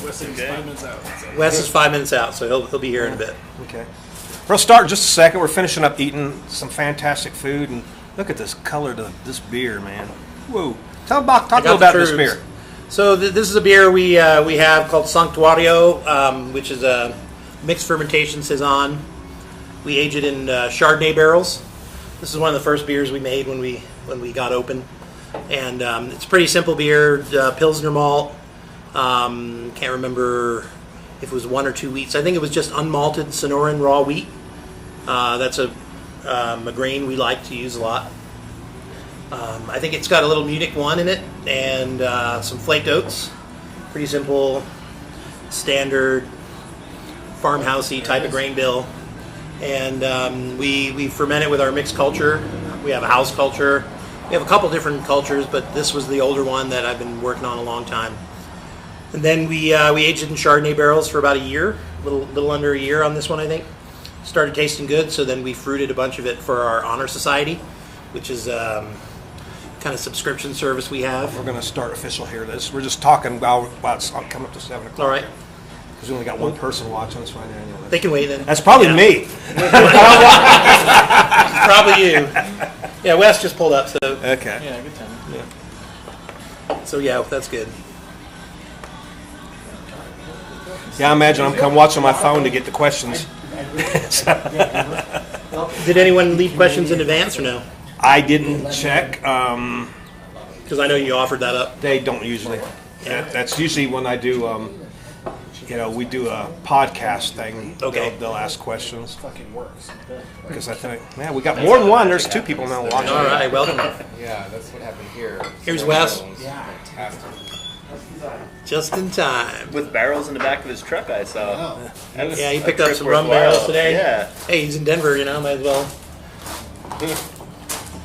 Wes is 5 minutes out. So. Wes is 5 minutes out, so he'll be here in a bit. Okay. We'll start in just a second. We're finishing up eating some fantastic food, and look at this color to this beer, man. Whoa. Talk a little about this beer. So this is a beer we have called Sanctuario, which is a mixed fermentation saison. We age it in Chardonnay barrels. This is one of the first beers we made when we got open, and it's a pretty simple beer. Pilsner malt. Can't remember if it was 1 or 2 wheats. I think it was just unmalted Sonoran raw wheat. That's a grain we like to use a lot. I think it's got a little Munich 1 in it and some flaked oats. Pretty simple, standard farmhousey type of grain bill. And we ferment it with our mixed culture. We have a house culture. We have a couple different cultures, but this was the older one that I've been working on a long time. And then we aged it in Chardonnay barrels for about a year, little under a year on this one, I think. Started tasting good, so then we fruited a bunch of it for our Honor Society, which is kind of subscription service we have. We're going to start official here. We're just talking while it's coming up to 7 o'clock. All right. Because we only got one person watching us right now. Anyway. They can wait then. That's probably me. Probably you. Yeah, Wes just pulled up, so. Okay. Yeah, good time. Yeah. So yeah, that's good. Yeah, I imagine I'm come watching my phone to get the questions. Did anyone leave questions in advance or no? I didn't check. Because I know you offered that up. They don't usually. That's usually when I do, we do a podcast thing. Okay. They'll ask questions. Fucking works. Because I think, man, we got more than one. There's 2 people now watching. All right, welcome. Yeah, that's what happened here. Here's Wes. Fantastic. Just in time. With barrels in the back of his truck, I saw. That's Yeah, he a picked up trip some rum worthwhile. barrels today. Yeah. Hey, he's in Denver, might as well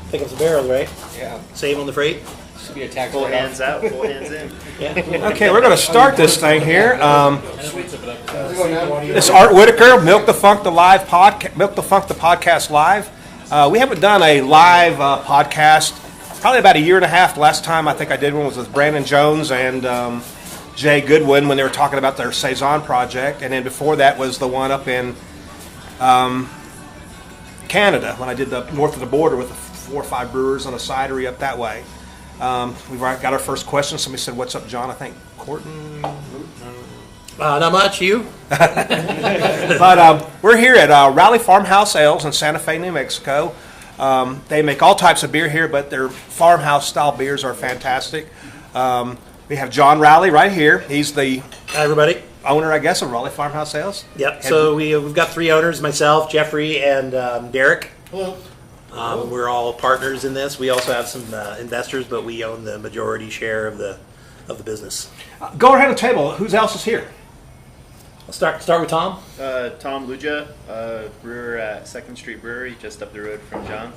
pick up some barrels, right? Yeah. Save on the freight. Should be a tax Full write-off. hands out, full hands in. Yeah. Okay, we're going to start this thing here. This is Art Whitaker, Milk the Funk the podcast live. We haven't done a live podcast probably about a year and a half. The last time I think I did one was with Brandon Jones and Jay Goodwin when they were talking about their Saison project, and then before that was the one up in Canada when I did the north of the border with the 4 or 5 brewers on a cidery up that way. We've got our first question. Somebody said, "What's up, John?" I think Corton. Not much, you? But we're here at Rowley Farmhouse Ales in Santa Fe, New Mexico. They make all types of beer here, but their farmhouse style beers are fantastic. We have John Rowley right here. He's the Hi, everybody. owner, I guess, of Rowley Farmhouse Ales. Yep. So we've got 3 owners: myself, Jeffrey, and Derek. Hello. We're all partners in this. We also have some investors, but we own the majority share of the business. Go around the table. Who else is here? I'll start with Tom. Tom Luja, brewer at 2nd Street Brewery, just up the road from John.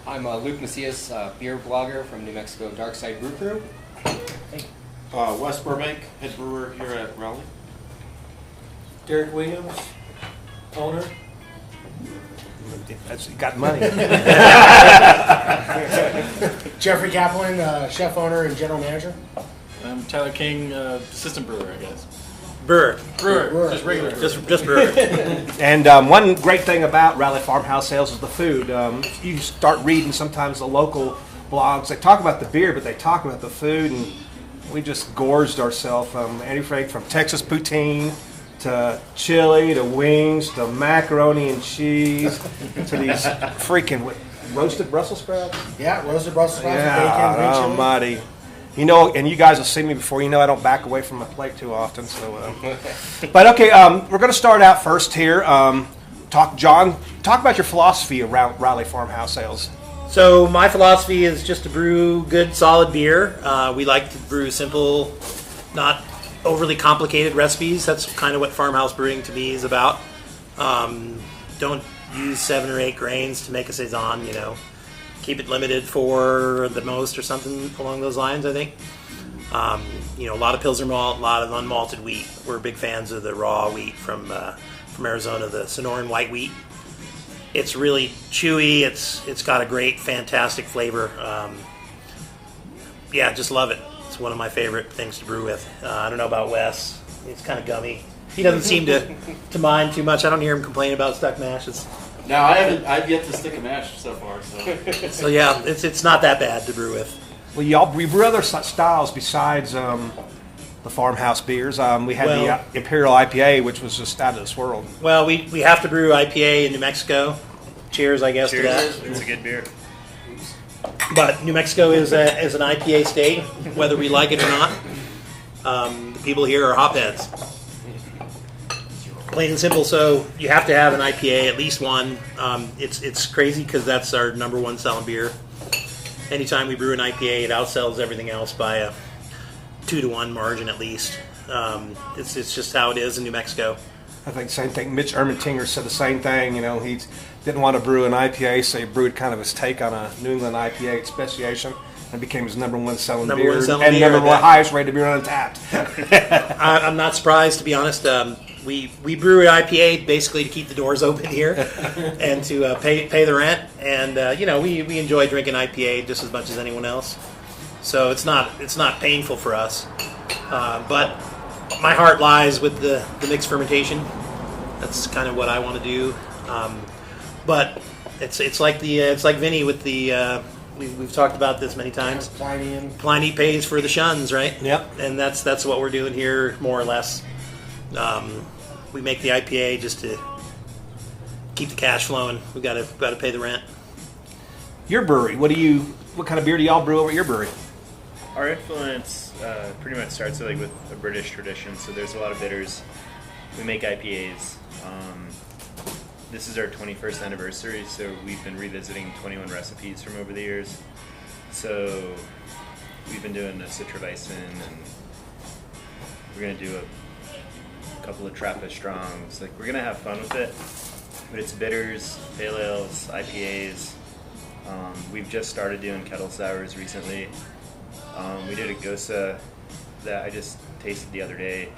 I'm Luke Macias, beer blogger from New Mexico Darkside Brew Crew. Wes Burbank, head brewer here at Rowley. Derek Williams, owner. That's got money. Jeffrey Kaplan, chef owner and general manager. I'm Tyler King, assistant brewer, I guess. Brewer. Brewer. Just regular. Just brewer. And one great thing about Rowley Farmhouse Ales is the food. You start reading sometimes the local blogs. They talk about the beer, but they talk about the food, and we just gorged ourselves. Anything from Texas poutine to chili to wings to macaroni and cheese to these freaking roasted Brussels sprouts. Yeah, roasted Brussels sprouts, Yeah, bacon, green chili. almighty. You know, and you guys have seen me before. You know I don't back away from my plate too often. So, but okay, we're going to start out first here. Talk about your philosophy around Rowley Farmhouse Ales. So my philosophy is just to brew good, solid beer. We like to brew simple, not overly complicated recipes. That's kind of what farmhouse brewing to me is about. Don't use 7 or 8 grains to make a saison. Keep it limited for the most or something along those lines, I think. A lot of Pilsner malt, a lot of unmalted wheat. We're big fans of the raw wheat from Arizona, the Sonoran white wheat. It's really chewy. It's got a great, fantastic flavor. Just love it. It's one of my favorite things to brew with. I don't know about Wes. It's kind of gummy. He doesn't seem to mind too much. I don't hear him complain about stuck mash. No, I've yet to stick a mash so far. So So yeah, it's not that bad to brew with. Well, we brew other styles besides the Farmhouse beers. We had the Imperial IPA, which was just out of this world. Well, we have to brew IPA in New Mexico. Cheers, I guess, Cheers. to that. It's a good beer. But New Mexico is an IPA state, whether we like it or not. The people here are hopheads. Plain and simple. So you have to have an IPA, at least one. It's crazy because that's our number one selling beer. Anytime we brew an IPA, it outsells everything else by a 2-to-1 margin at least. It's just how it is in New Mexico. I think same thing. Mitch Ermentinger said the same thing. You know, he didn't want to brew an IPA, so he brewed kind of his take on a New England IPA speciation, and became his number one selling beer, and number one highest rated beer on Untapped. I'm not surprised, to be honest. We brew an IPA basically to keep the doors open here and to pay the rent, and we enjoy drinking IPA just as much as anyone else. So it's not painful for us, but my heart lies with the mixed fermentation. That's kind of what I want to do. But it's like Vinny with the we've talked about this many times. Pliny pays for the shuns, right? Yep. And that's what we're doing here, more or less. We make the IPA just to keep the cash flowing. We got to pay the rent. Your brewery, what kind of beer do y'all brew over at your brewery? Our influence pretty much starts with a British tradition, so there's a lot of bitters. We make IPAs. This is our 21st anniversary, so we've been revisiting 21 recipes from over the years. So we've been doing a Citravicin, and we're going to do a couple of Trappist Strongs. We're going to have fun with it, but it's bitters, pale ales, IPAs. We've just started doing Kettle sours recently. We did a Gosa that I just tasted the other day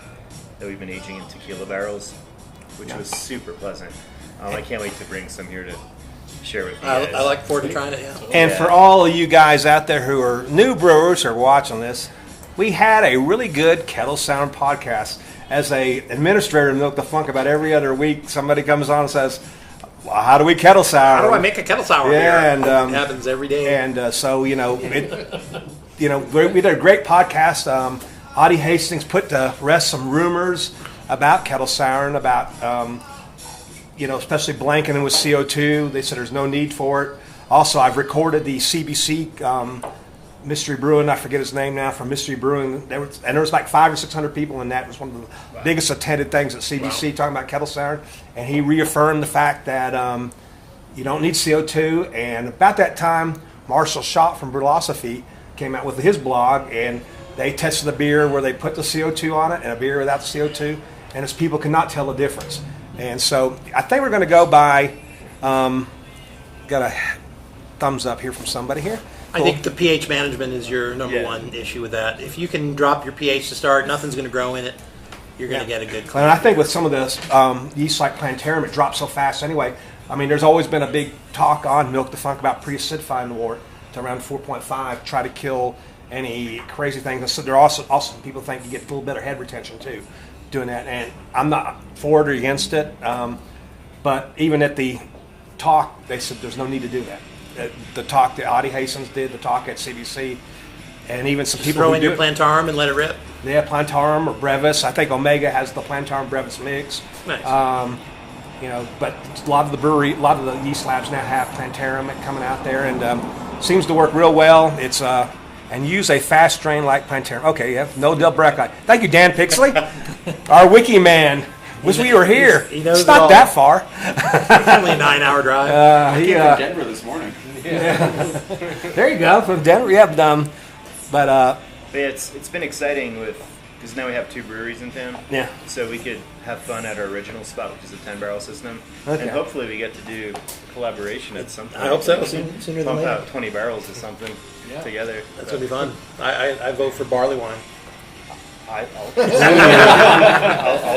that we've been aging in tequila barrels, which was super pleasant. I can't wait to bring some here to share with you guys. I look forward to trying it, yeah. And for all of you guys out there who are new brewers or watching this, we had a really good Kettle Sound podcast. As a administrator of Milk the Funk, about every other week, somebody comes on and says, well, how do we kettle sour? How do I make a kettle sour beer? And it happens every day. And so, we did a great podcast. Audie Hastings put to rest some rumors about kettle souring, about especially blanking with CO2. They said there's no need for it. Also, I've recorded the CBC Mystery Brewing. I forget his name now, from Mystery Brewing. There was like 500 or 600 people, and that was one of the biggest attended things at CBC, talking about kettle souring. And he reaffirmed the fact that you don't need CO2. And about that time, Marshall Schott from Brewlosophy came out with his blog, and they tested the beer where they put the CO2 on it and a beer without the CO2, and his people could not tell the difference. And so I think we're going to go by, got a thumbs up here from somebody here. I think the pH management is your number one issue with that. If you can drop your pH to start, nothing's going to grow in it. You're going to get a good clean. And I think with some of the yeast like Plantarum, it drops so fast anyway. I mean, there's always been a big talk on Milk the Funk about pre-acidifying the wort to around 4.5, try to kill any crazy things. So there are also people think you get a little better head retention too, doing that. And I'm not for it or against it, but even at the talk, they said there's no need to do that. The talk that Audie Hastings did, the talk at CBC, and even some people throw who in your Plantarum and let it rip. Yeah, Plantarum or Brevis. I think Omega has the Plantarum Brevis mix. Nice. But a lot of the yeast labs now have Plantarum coming out there, and seems to work real well. It's and use a fast strain like Plantarum. Okay, yeah, no Del Brecci. Thank you, Dan Pixley, our wiki man. Wish we were here. It's not that far. It's only a 9-hour drive. I came from Denver this morning. Yeah. There you go, from Denver. Yeah, but it's been exciting because now we have 2 breweries in town. Yeah. So we could have fun at our original spot, which is a 10-barrel system, okay. and hopefully we get to do collaboration at some point. I hope so. Sooner than Pump later. out 20 barrels or something together. That's gonna be fun. I vote for barley wine. I'll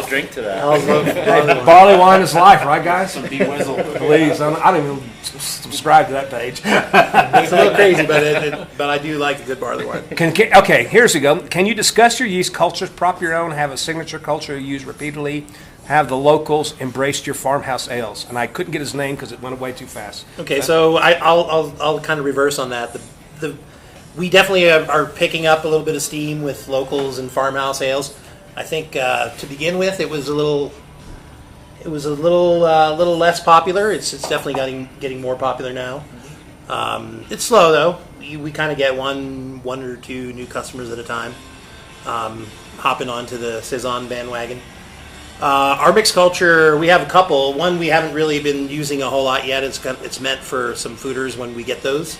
drink to that. Barley wine is life, right, guys? Some D-Wizzle. Please, I don't even subscribe to that page. It's a little crazy, but I do like a good barley wine. Okay, here's we go. Can you discuss your yeast cultures, prop your own, have a signature culture you use repeatedly, have the locals embraced your farmhouse ales? And I couldn't get his name because it went away too fast. Okay, so I'll kind of reverse on that. We definitely are picking up a little bit of steam with locals and farmhouse ales. I think to begin with, it was a little less popular. It's definitely getting more popular now. It's slow though. We kind of get one or two new customers at a time hopping onto the Saison bandwagon. Our mixed culture, we have a couple. One we haven't really been using a whole lot yet. It's meant for some fooders when we get those,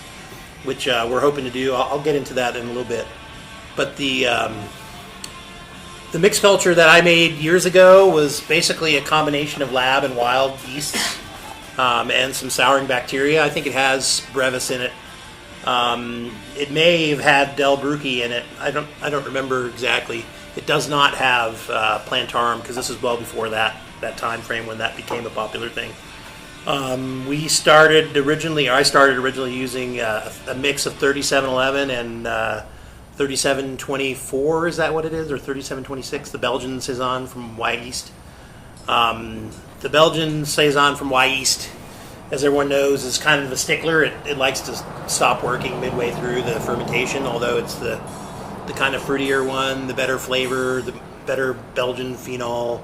which we're hoping to do. I'll get into that in a little bit. But the mixed culture that I made years ago was basically a combination of lab and wild yeasts and some souring bacteria. I think it has brevis in it. It may have had Del Brucchi in it. I don't remember exactly. It does not have plantarum because this is well before that time frame when that became a popular thing. I started originally using a mix of 3711 and 3724. Is that what it is, or 3726? The Belgian Saison from Yeast. The Belgian Saison from Yeast, as everyone knows, is kind of a stickler. It likes to stop working midway through the fermentation, although it's the kind of fruitier one, the better flavor, the better Belgian phenol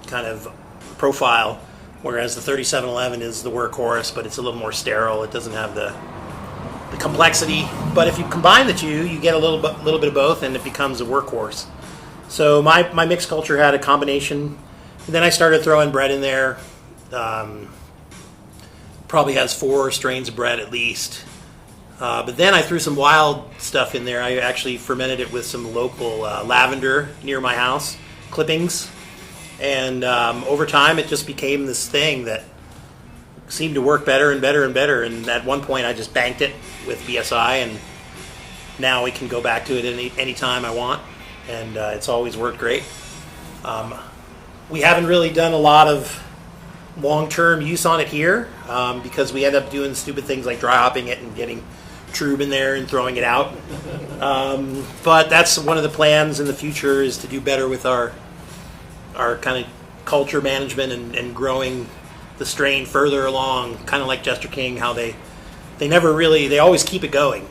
kind of profile. Whereas the 3711 is the workhorse, but it's a little more sterile. It doesn't have the complexity. But if you combine the two, you get a little bit of both, and it becomes a workhorse. So my mixed culture had a combination. And then I started throwing bread in there. Probably has 4 strains of bread at least. But then I threw some wild stuff in there. I actually fermented it with some local lavender near my house, clippings. And over time, it just became this thing that seemed to work better and better and better. And at one point, I just banked it with BSI, and now we can go back to it any time I want. And it's always worked great. We haven't really done a lot of long-term use on it here because we end up doing stupid things like dry hopping it and getting trub in there and throwing it out. But that's one of the plans in the future, is to do better with our kind of culture management and growing the strain further along, kind of like Jester King, how they always keep it going.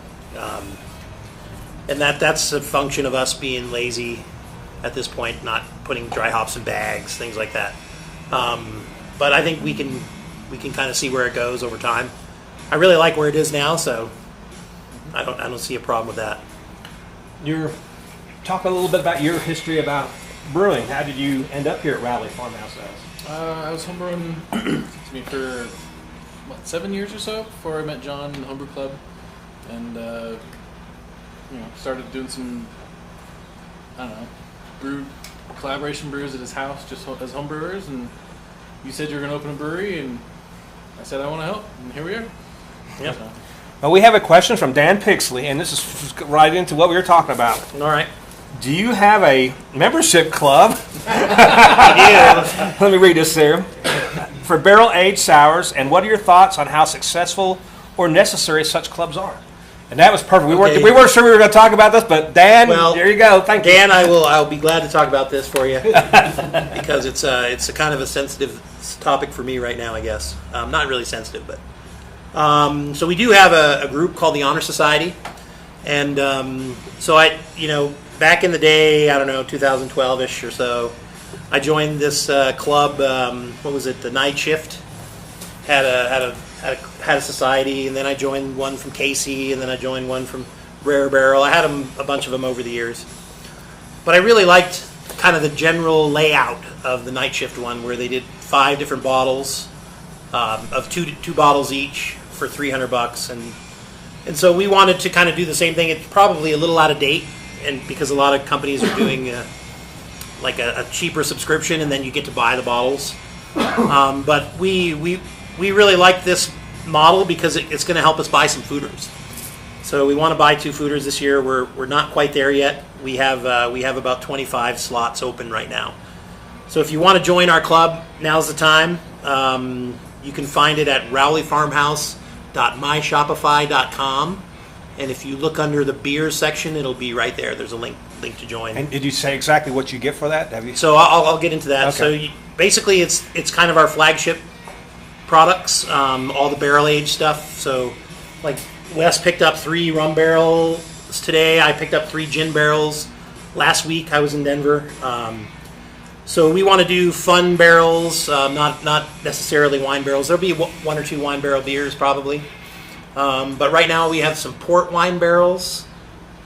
And that's a function of us being lazy at this point, not putting dry hops in bags, things like that. But I think we can kind of see where it goes over time. I really like where it is now, so I don't see a problem with that. Talk a little bit about your history about brewing. How did you end up here at Rowley Farmhouse Ales? I was homebrewing for 7 years or so before I met John in the homebrew club, and started doing some collaboration brews at his house just as homebrewers. And you said you were going to open a brewery, and I said I want to help, and here we are. Yep. So. Well, we have a question from Dan Pixley, and this is right into what we were talking about. All right. Do you have a membership club? Yeah. Let me read this here. For barrel-aged sours, and what are your thoughts on how successful or necessary such clubs are? And that was perfect. We weren't sure we were going to talk about this, but Dan, there you go. Thank you. Dan, I'll be glad to talk about this for you because it's a kind of a sensitive topic for me right now, I guess. Not really sensitive, but so we do have a group called the Honor Society, and so back in the day, I don't know, 2012-ish or so, I joined this club. What was it? The Night Shift had a society, and then I joined one from Casey, and then I joined one from Rare Barrel. I had a bunch of them over the years, but I really liked kind of the general layout of the Night Shift one, where they did 5 different bottles of two bottles each for $300, and so we wanted to kind of do the same thing. It's probably a little out of date, and because a lot of companies are doing like a cheaper subscription, and then you get to buy the bottles. But we really like this model because it's going to help us buy some fooders. So we want to buy 2 fooders this year. We're not quite there yet. We have about 25 slots open right now. So if you want to join our club, now's the time. You can find it at rowleyfarmhouse.myshopify.com. And if you look under the beer section, it'll be right there. There's a link to join. And did you say exactly what you get for that? Have you? So I'll get into that. Okay. So basically, it's kind of our flagship products, all the barrel aged stuff. So like Wes picked up 3 rum barrels today. I picked up 3 gin barrels last week. I was in Denver. So we want to do fun barrels, not necessarily wine barrels. There'll be 1 or 2 wine barrel beers probably. But right now we have some port wine barrels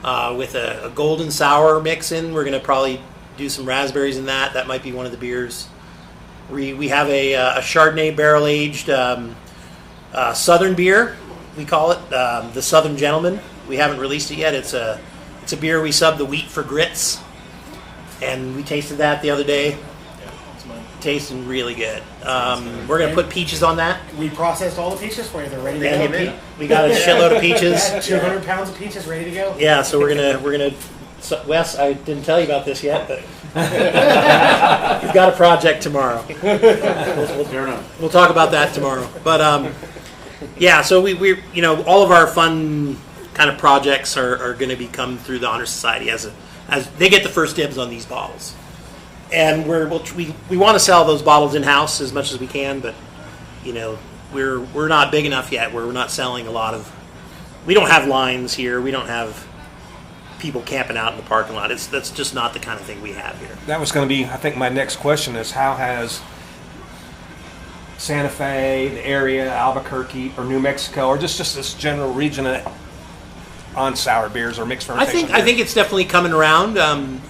with a golden sour mix in. We're going to probably do some raspberries in that. That might be one of the beers. We have a Chardonnay barrel aged Southern beer. We call it the Southern Gentleman. We haven't released it yet. It's a beer we sub the wheat for grits, and we tasted that the other day. Tasting really good. We're gonna put peaches on that. We processed all the peaches for you. They're ready to Yeah, go. we got a shitload of peaches. 200 pounds of peaches ready to go. Yeah, so we're gonna. So Wes, I didn't tell you about this yet, but we've got a project tomorrow. We'll talk about that tomorrow. But yeah, so we all of our fun kind of projects are going to be come through the Honor Society as they get the first dibs on these bottles. And we want to sell those bottles in house as much as we can, but we're not big enough yet where we're not selling a lot of. We don't have lines here. We don't have people camping out in the parking lot. That's just not the kind of thing we have here. That was going to be, I think, my next question is how has Santa Fe, the area, Albuquerque, or New Mexico, or just this general region on sour beers or mixed fermentation? I think it's definitely coming around.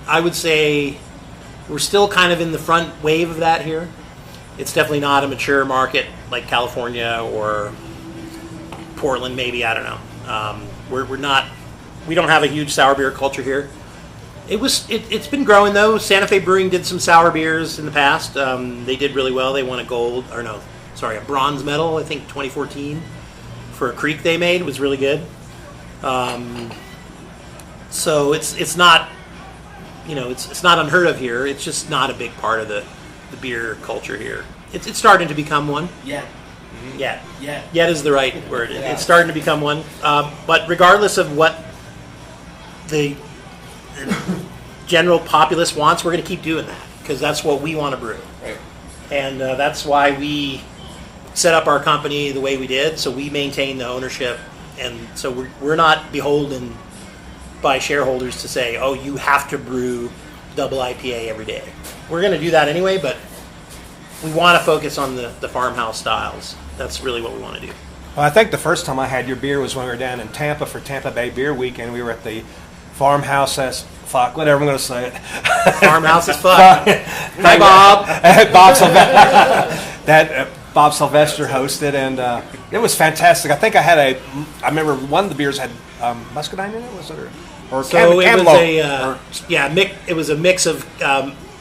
I would say we're still kind of in the front wave of that here. It's definitely not a mature market like California or Portland, maybe. I don't know. We're not. We don't have a huge sour beer culture here. It's been growing though. Santa Fe Brewing did some sour beers in the past. They did really well. They won a bronze medal, I think 2014 for a creek they made. It was really good. So it's not, it's not unheard of here. It's just not a big part of the beer culture here. It's starting to become one. Yeah. Yeah. Yeah. Yet is the right word. It's starting to become one. But regardless of what the general populace wants, we're going to keep doing that because that's what we want to brew. Right. And that's why we set up our company the way we did. So we maintain the ownership, and so we're not beholden by shareholders to say, oh, you have to brew double IPA every day. We're going to do that anyway, but we want to focus on the farmhouse styles. That's really what we want to do. Well, I think the first time I had your beer was when we were down in Tampa for Tampa Bay Beer Week, and we were at the Farmhouse whatever I'm going to say it. Farmhouse is fun. Hi, Bob. Bob Sylvester hosted, and it was fantastic. I think I remember one of the beers had muscadine in it, was it? Or So cantaloupe? it was a mix of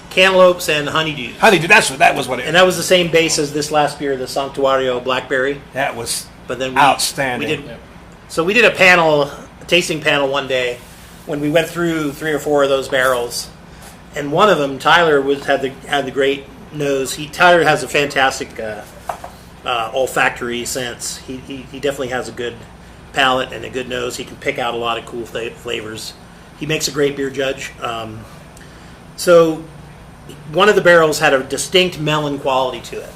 cantaloupes and honeydews. Honeydew, that was what it And that was the same base as this last beer, the Sanctuario Blackberry. That was But then outstanding. We did a tasting panel one day when we went through 3 or 4 of those barrels, and one of them, Tyler, had the great nose. Tyler has a fantastic olfactory sense. He definitely has a good palate and a good nose. He can pick out a lot of cool flavors. He makes a great beer judge. So one of the barrels had a distinct melon quality to it,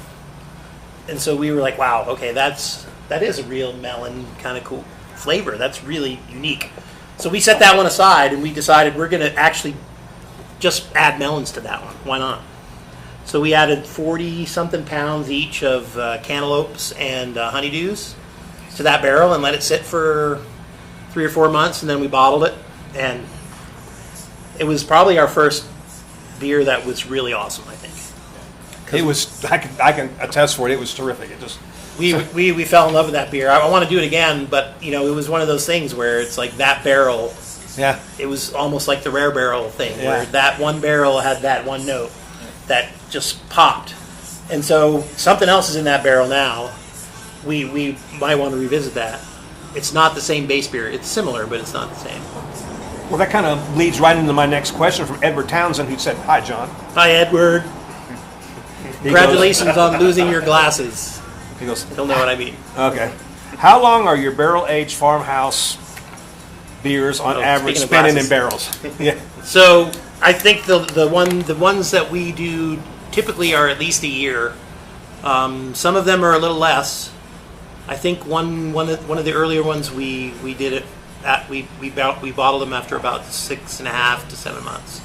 and so we were like, "Wow, okay, that is a real melon kind of cool flavor. That's really unique." So we set that one aside, and we decided we're going to actually just add melons to that one. Why not? So we added 40-something pounds each of cantaloupes and honeydews to that barrel and let it sit for 3 or 4 months, and then we bottled it. And it was probably our first beer that was really awesome, I think. It was. I can attest for it. It was terrific. It just. We fell in love with that beer. I want to do it again, but it was one of those things where it's like that barrel. Yeah. It was almost like the rare barrel thing, Yeah. where that one barrel had that one note that just popped. And so something else is in that barrel now. We might want to revisit that. it's not the same base beer. It's similar, but it's not the same. Well, that kind of leads right into my next question from Edward Townsend, who said, "Hi, John." Hi, Edward. Congratulations on losing your glasses. He goes, He'll know what I mean. "Okay. How long are your barrel-aged farmhouse beers on average speaking of spinning in glasses. barrels?" Yeah. So I think the ones that we do typically are at least a year. Some of them are a little less. I think one of the earlier ones we did it at we bottled them after about 6.5 to 7 months.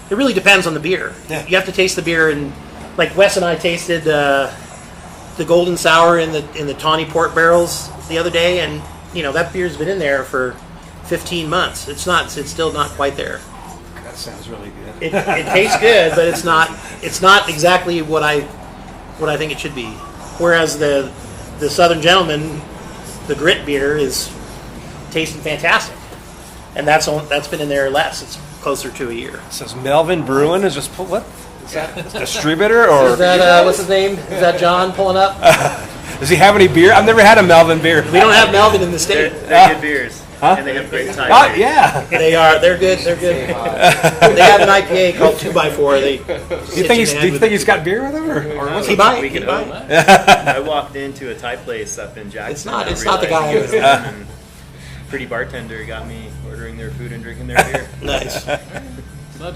It really depends on the beer. Yeah. You have to taste the beer, and like Wes and I tasted the golden sour in the tawny port barrels the other day, and that beer's been in there for 15 months. It's still not quite there. That sounds really good. It tastes good, but it's not exactly what I think it should be. Whereas the Southern Gentleman, the grit beer, is tasting fantastic, and that's been in there less. It's closer to a year. It says Melvin Brewing is just what? Is that distributor or Is that what's his name? Is that John pulling up? does he have any beer? I've never had a Melvin beer. We don't have Melvin in the state. They're good beers. And they have great time. Oh yeah. They're good. They're good. They have an IPA called 2x4. Do you think he's got beer with him, or what's He it? might. We He can might. own that. I walked into a Thai place up in Jackson. It's not the guy. He was one, and pretty bartender got me ordering their food and drinking their beer. Nice. Not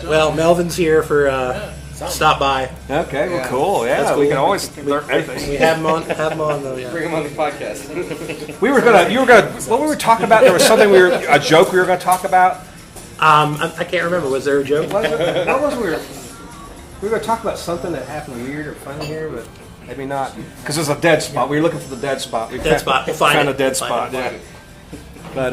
John. Well, Melvin's here for stop by. Okay, well, cool. Yeah, That's we cool. can always learn anything. We have him on though. Yeah. Bring him on the podcast. What we were talking about? There was something a joke we were gonna talk about. I can't remember. Was there a joke? What was we were gonna talk about something that happened weird or funny here, but maybe not, because there's a dead spot. We were looking for the dead spot. We Dead spot. We'll find found it. a dead Find spot. it. Yeah. But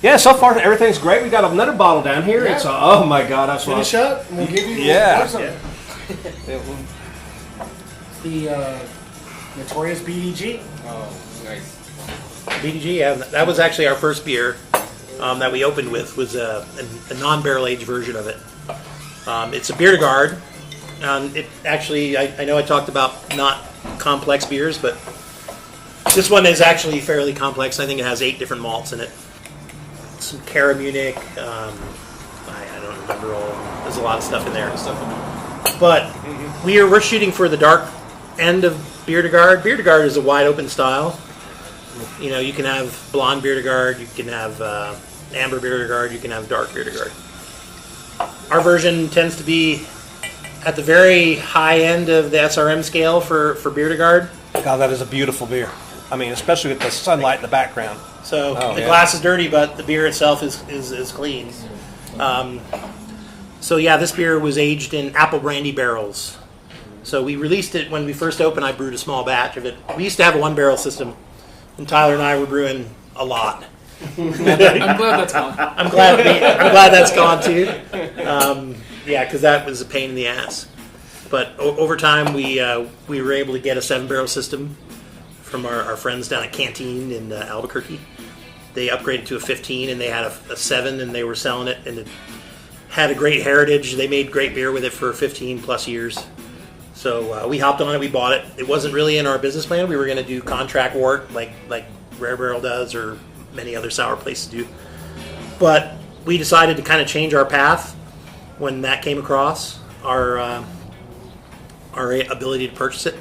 yeah. So far everything's great. We got another bottle down here. Yeah. It's oh my god, that's what. Finish up, and we'll give you Yeah. some. The notorious BDG. Oh, nice. BDG. Yeah, that was actually our first beer that we opened with. Was a non-barrel aged version of it. It's a beer to guard. It actually, I know I talked about not complex beers, but this one is actually fairly complex. I think it has 8 different malts in it. Some Cara Munich. I don't remember all. There's a lot of stuff in there. But we're shooting for the dark end of beer to guard. Beer to guard is a wide open style. You can have blonde beer to guard. You can have amber beer to guard. You can have dark beer to guard. Our version tends to be at the very high end of the SRM scale for beer to guard. God, that is a beautiful beer. I mean, especially with the sunlight in the background. So the yeah. glass is dirty, but the beer itself is clean. So yeah, this beer was aged in apple brandy barrels. So we released it when we first opened. I brewed a small batch of it. We used to have a 1-barrel system, and Tyler and I were brewing a lot. I'm glad that's gone. I'm glad that's gone too. Yeah, because that was a pain in the ass. But over time, we were able to get a 7-barrel system from our friends down at Canteen in Albuquerque. They upgraded to a 15, and they had a 7, and they were selling it, and it had a great heritage. They made great beer with it for 15 plus years. So we hopped on it, we bought it. It wasn't really in our business plan. We were going to do contract wort like Rare Barrel does, or many other sour places do. But we decided to kind of change our path when that came across our ability to purchase it.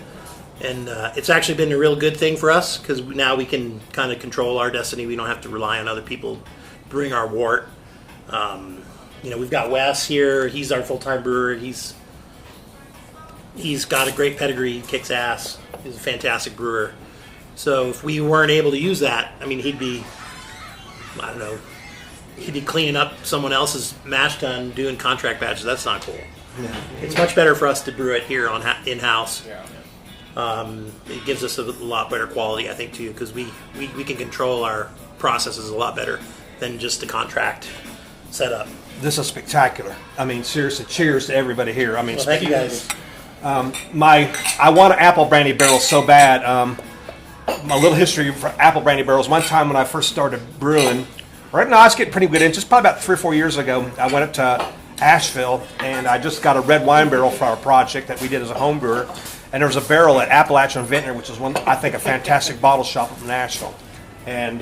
And it's actually been a real good thing for us, because now we can kind of control our destiny. We don't have to rely on other people brewing our wort. We've got Wes here. He's our full-time brewer. He's got a great pedigree. He kicks ass. He's a fantastic brewer. So if we weren't able to use that, he'd be cleaning up someone else's mash tun doing contract batches. That's not cool. Yeah. It's much better for us to brew it here in-house. Yeah. It gives us a lot better quality, I think, too, because we can control our processes a lot better than just the contract setup. This is spectacular. I mean, seriously, cheers to everybody here. I mean, thank you guys. I want an apple brandy barrel so bad. My little history for apple brandy barrels. One time when I first started brewing, right now I was getting pretty good in. Just probably about 3 or 4 years ago, I went up to Asheville and I just got a red wine barrel for our project that we did as a home brewer. And there was a barrel at Appalachian Vintner, which is I think a fantastic bottle shop up in Nashville. and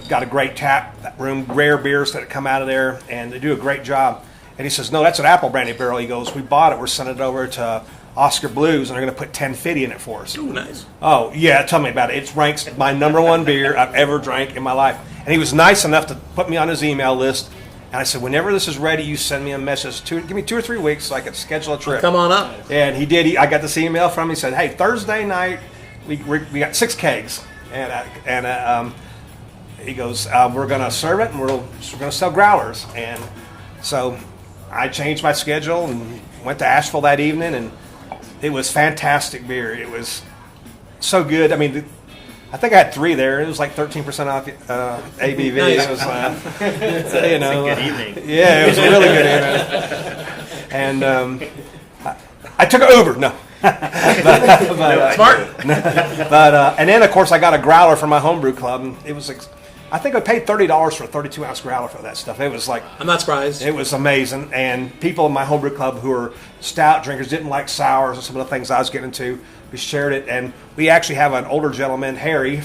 got a great tap room, rare beers that come out of there, and they do a great job. And he says, no, that's an apple brandy barrel. He goes, we bought it. We're sending it over to Oscar Blues, and they're going to put 1050 in it for us. Ooh, nice. Oh, yeah, tell me about it. It ranks my #1 beer I've ever drank in my life. And he was nice enough to put me on his email list. And I said, whenever this is ready, you send me a message. Give me 2 or 3 weeks so I can schedule a trip. Come on up. And he did. I got this email from him. He said, hey, Thursday night, we got 6 kegs. And he goes, we're going to serve it, and we're going to sell growlers. And so I changed my schedule and went to Asheville that evening, and it was fantastic beer. It was so good. I mean, I think I had 3 there. It was like 13% off ABV. Nice. It was, It's a good evening. yeah, it was a really good evening. And I took an Uber. No. Smart. But and then of course I got a growler for my homebrew club, and it was I think I paid $30 for a 32-ounce growler for that stuff. It was like, I'm not surprised. it was amazing. And people in my homebrew club who are stout drinkers didn't like sours and some of the things I was getting into. We shared it, and we actually have an older gentleman, Harry,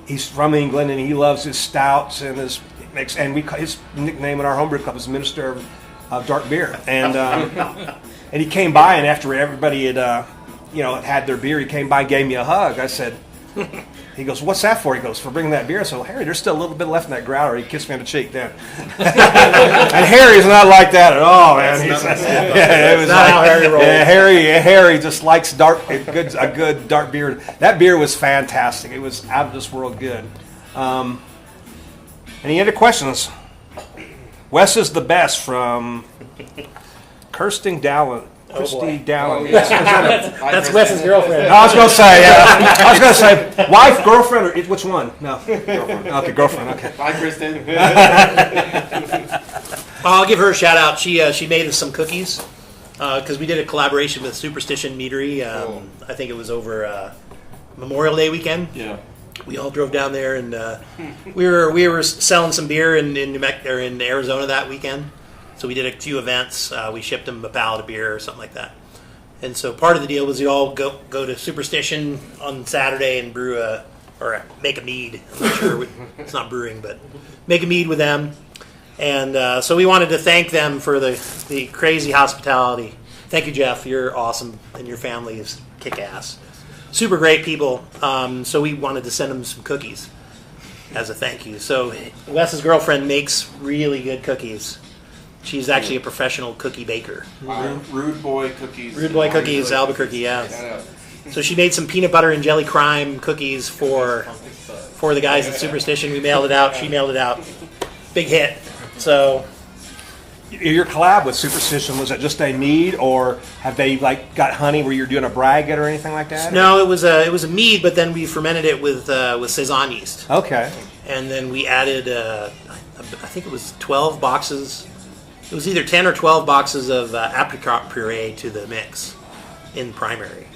he's from England, and he loves his stouts and his mix. And his nickname in our homebrew club is Minister of Dark Beer. And and he came by, and after everybody had had their beer, he came by and gave me a hug. I said. He goes, what's that for? He goes, for bringing that beer. I said, well, Harry, there's still a little bit left in that growler. He kissed me on the cheek then. And Harry's not like that at all, man. It was not how Harry rolls. Yeah, Harry just likes a good dark beer. That beer was fantastic. It was out of this world good. Any other questions? Wes is the best from Kirsty Dowling. Oh, yeah. That's Wes's girlfriend. I was going to say, wife, girlfriend, or which one? No. Girlfriend. Okay, girlfriend, okay. Bye, Kristen. I'll give her a shout out. She made us some cookies because we did a collaboration with Superstition Meadery. I think it was over Memorial Day weekend. Yeah. We all drove down there, and we were selling some beer in Arizona that weekend. So we did a few events. We shipped them a pallet of beer or something like that. And so part of the deal was you all go to Superstition on Saturday and make a mead. I'm not sure it's not brewing, but make a mead with them. And so we wanted to thank them for the crazy hospitality. Thank you, Jeff. You're awesome, and your family is kick-ass. Super great people. So we wanted to send them some cookies as a thank you. So Wes's girlfriend makes really good cookies. She's actually a professional cookie baker. Rude Boy Cookies. Rude Boy Cookies, Albuquerque, yeah. So she made some peanut butter and jelly crime cookies for the guys at Superstition. We mailed it out. She mailed it out. Big hit. So your collab with Superstition, was it just a mead, or have they got honey where you're doing a braggot or anything like that? no, it was a mead, but then we fermented it with Saison yeast. Okay. And then we added I think it was 12 boxes. It was either 10 or 12 boxes of apricot puree to the mix in primary.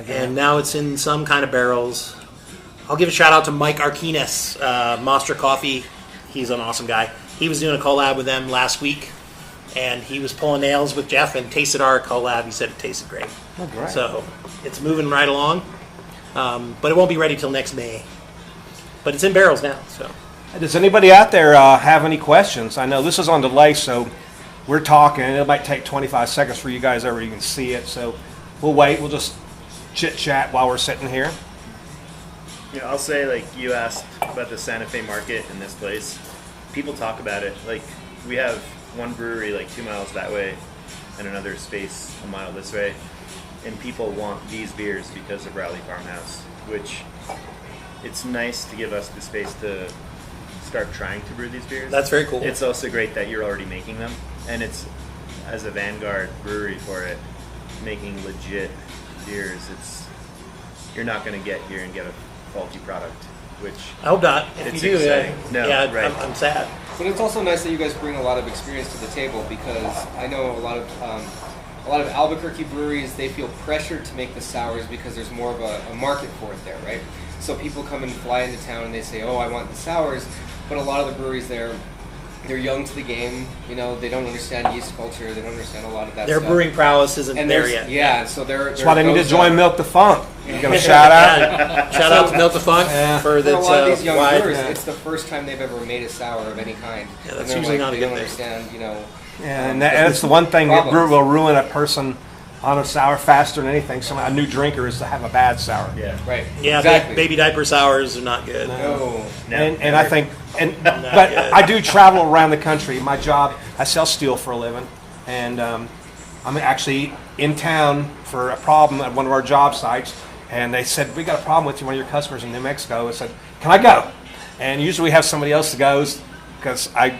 And now it's in some kind of barrels. I'll give a shout out to Mike Arquinas, Monster Coffee. He's an awesome guy. He was doing a collab with them last week, and he was pulling nails with Jeff and tasted our collab. He said it tasted great. Oh, great. So it's moving right along, but it won't be ready till next May. But it's in barrels now, so. Does anybody out there have any questions? I know this is on delay, so we're talking, and it might take 25 seconds for you guys ever even see it. So we'll wait. We'll just chit-chat while we're sitting here. Yeah, I'll say, you asked about the Santa Fe market in this place. People talk about it. We have one brewery 2 miles that way and another space a mile this way. And people want these beers because of Rowley Farmhouse, which it's nice to give us the space to start trying to brew these beers. That's very cool. It's also great that you're already making them, and it's, as a vanguard brewery for it, making legit beers. You're not going to get here and get a faulty product, which I hope not. If it's you do, exciting. No, yeah, right. I'm sad. But it's also nice that you guys bring a lot of experience to the table, because I know a lot of Albuquerque breweries, they feel pressured to make the sours because there's more of a market for it there, right? So people come and fly into town and they say, oh, I want the sours. But a lot of the breweries there, they're young to the game. You know, they don't understand yeast culture. They don't understand a lot of that Their stuff. brewing prowess isn't And there there's- yet. Yeah, so That's why they need to join Milk the Funk. You got a shout out? Shout out to Milk the Funk Yeah. for For a its lot of these young wide. brewers, Yeah. it's the first time they've ever made a sour of any kind. Yeah, that's And they're usually not a they good don't thing. understand, you know. And that's the one thing that Problems. will ruin a person on a sour faster than anything. A new drinker is to have a bad sour. Yeah. Right. Yeah, exactly. baby diaper sours are not good. No. No, And I never. think, but good. I do travel around the country. My job, I sell steel for a living, and I'm actually in town for a problem at one of our job sites, and they said, we got a problem with you, one of your customers in New Mexico. I said, can I go? And usually we have somebody else that goes, because I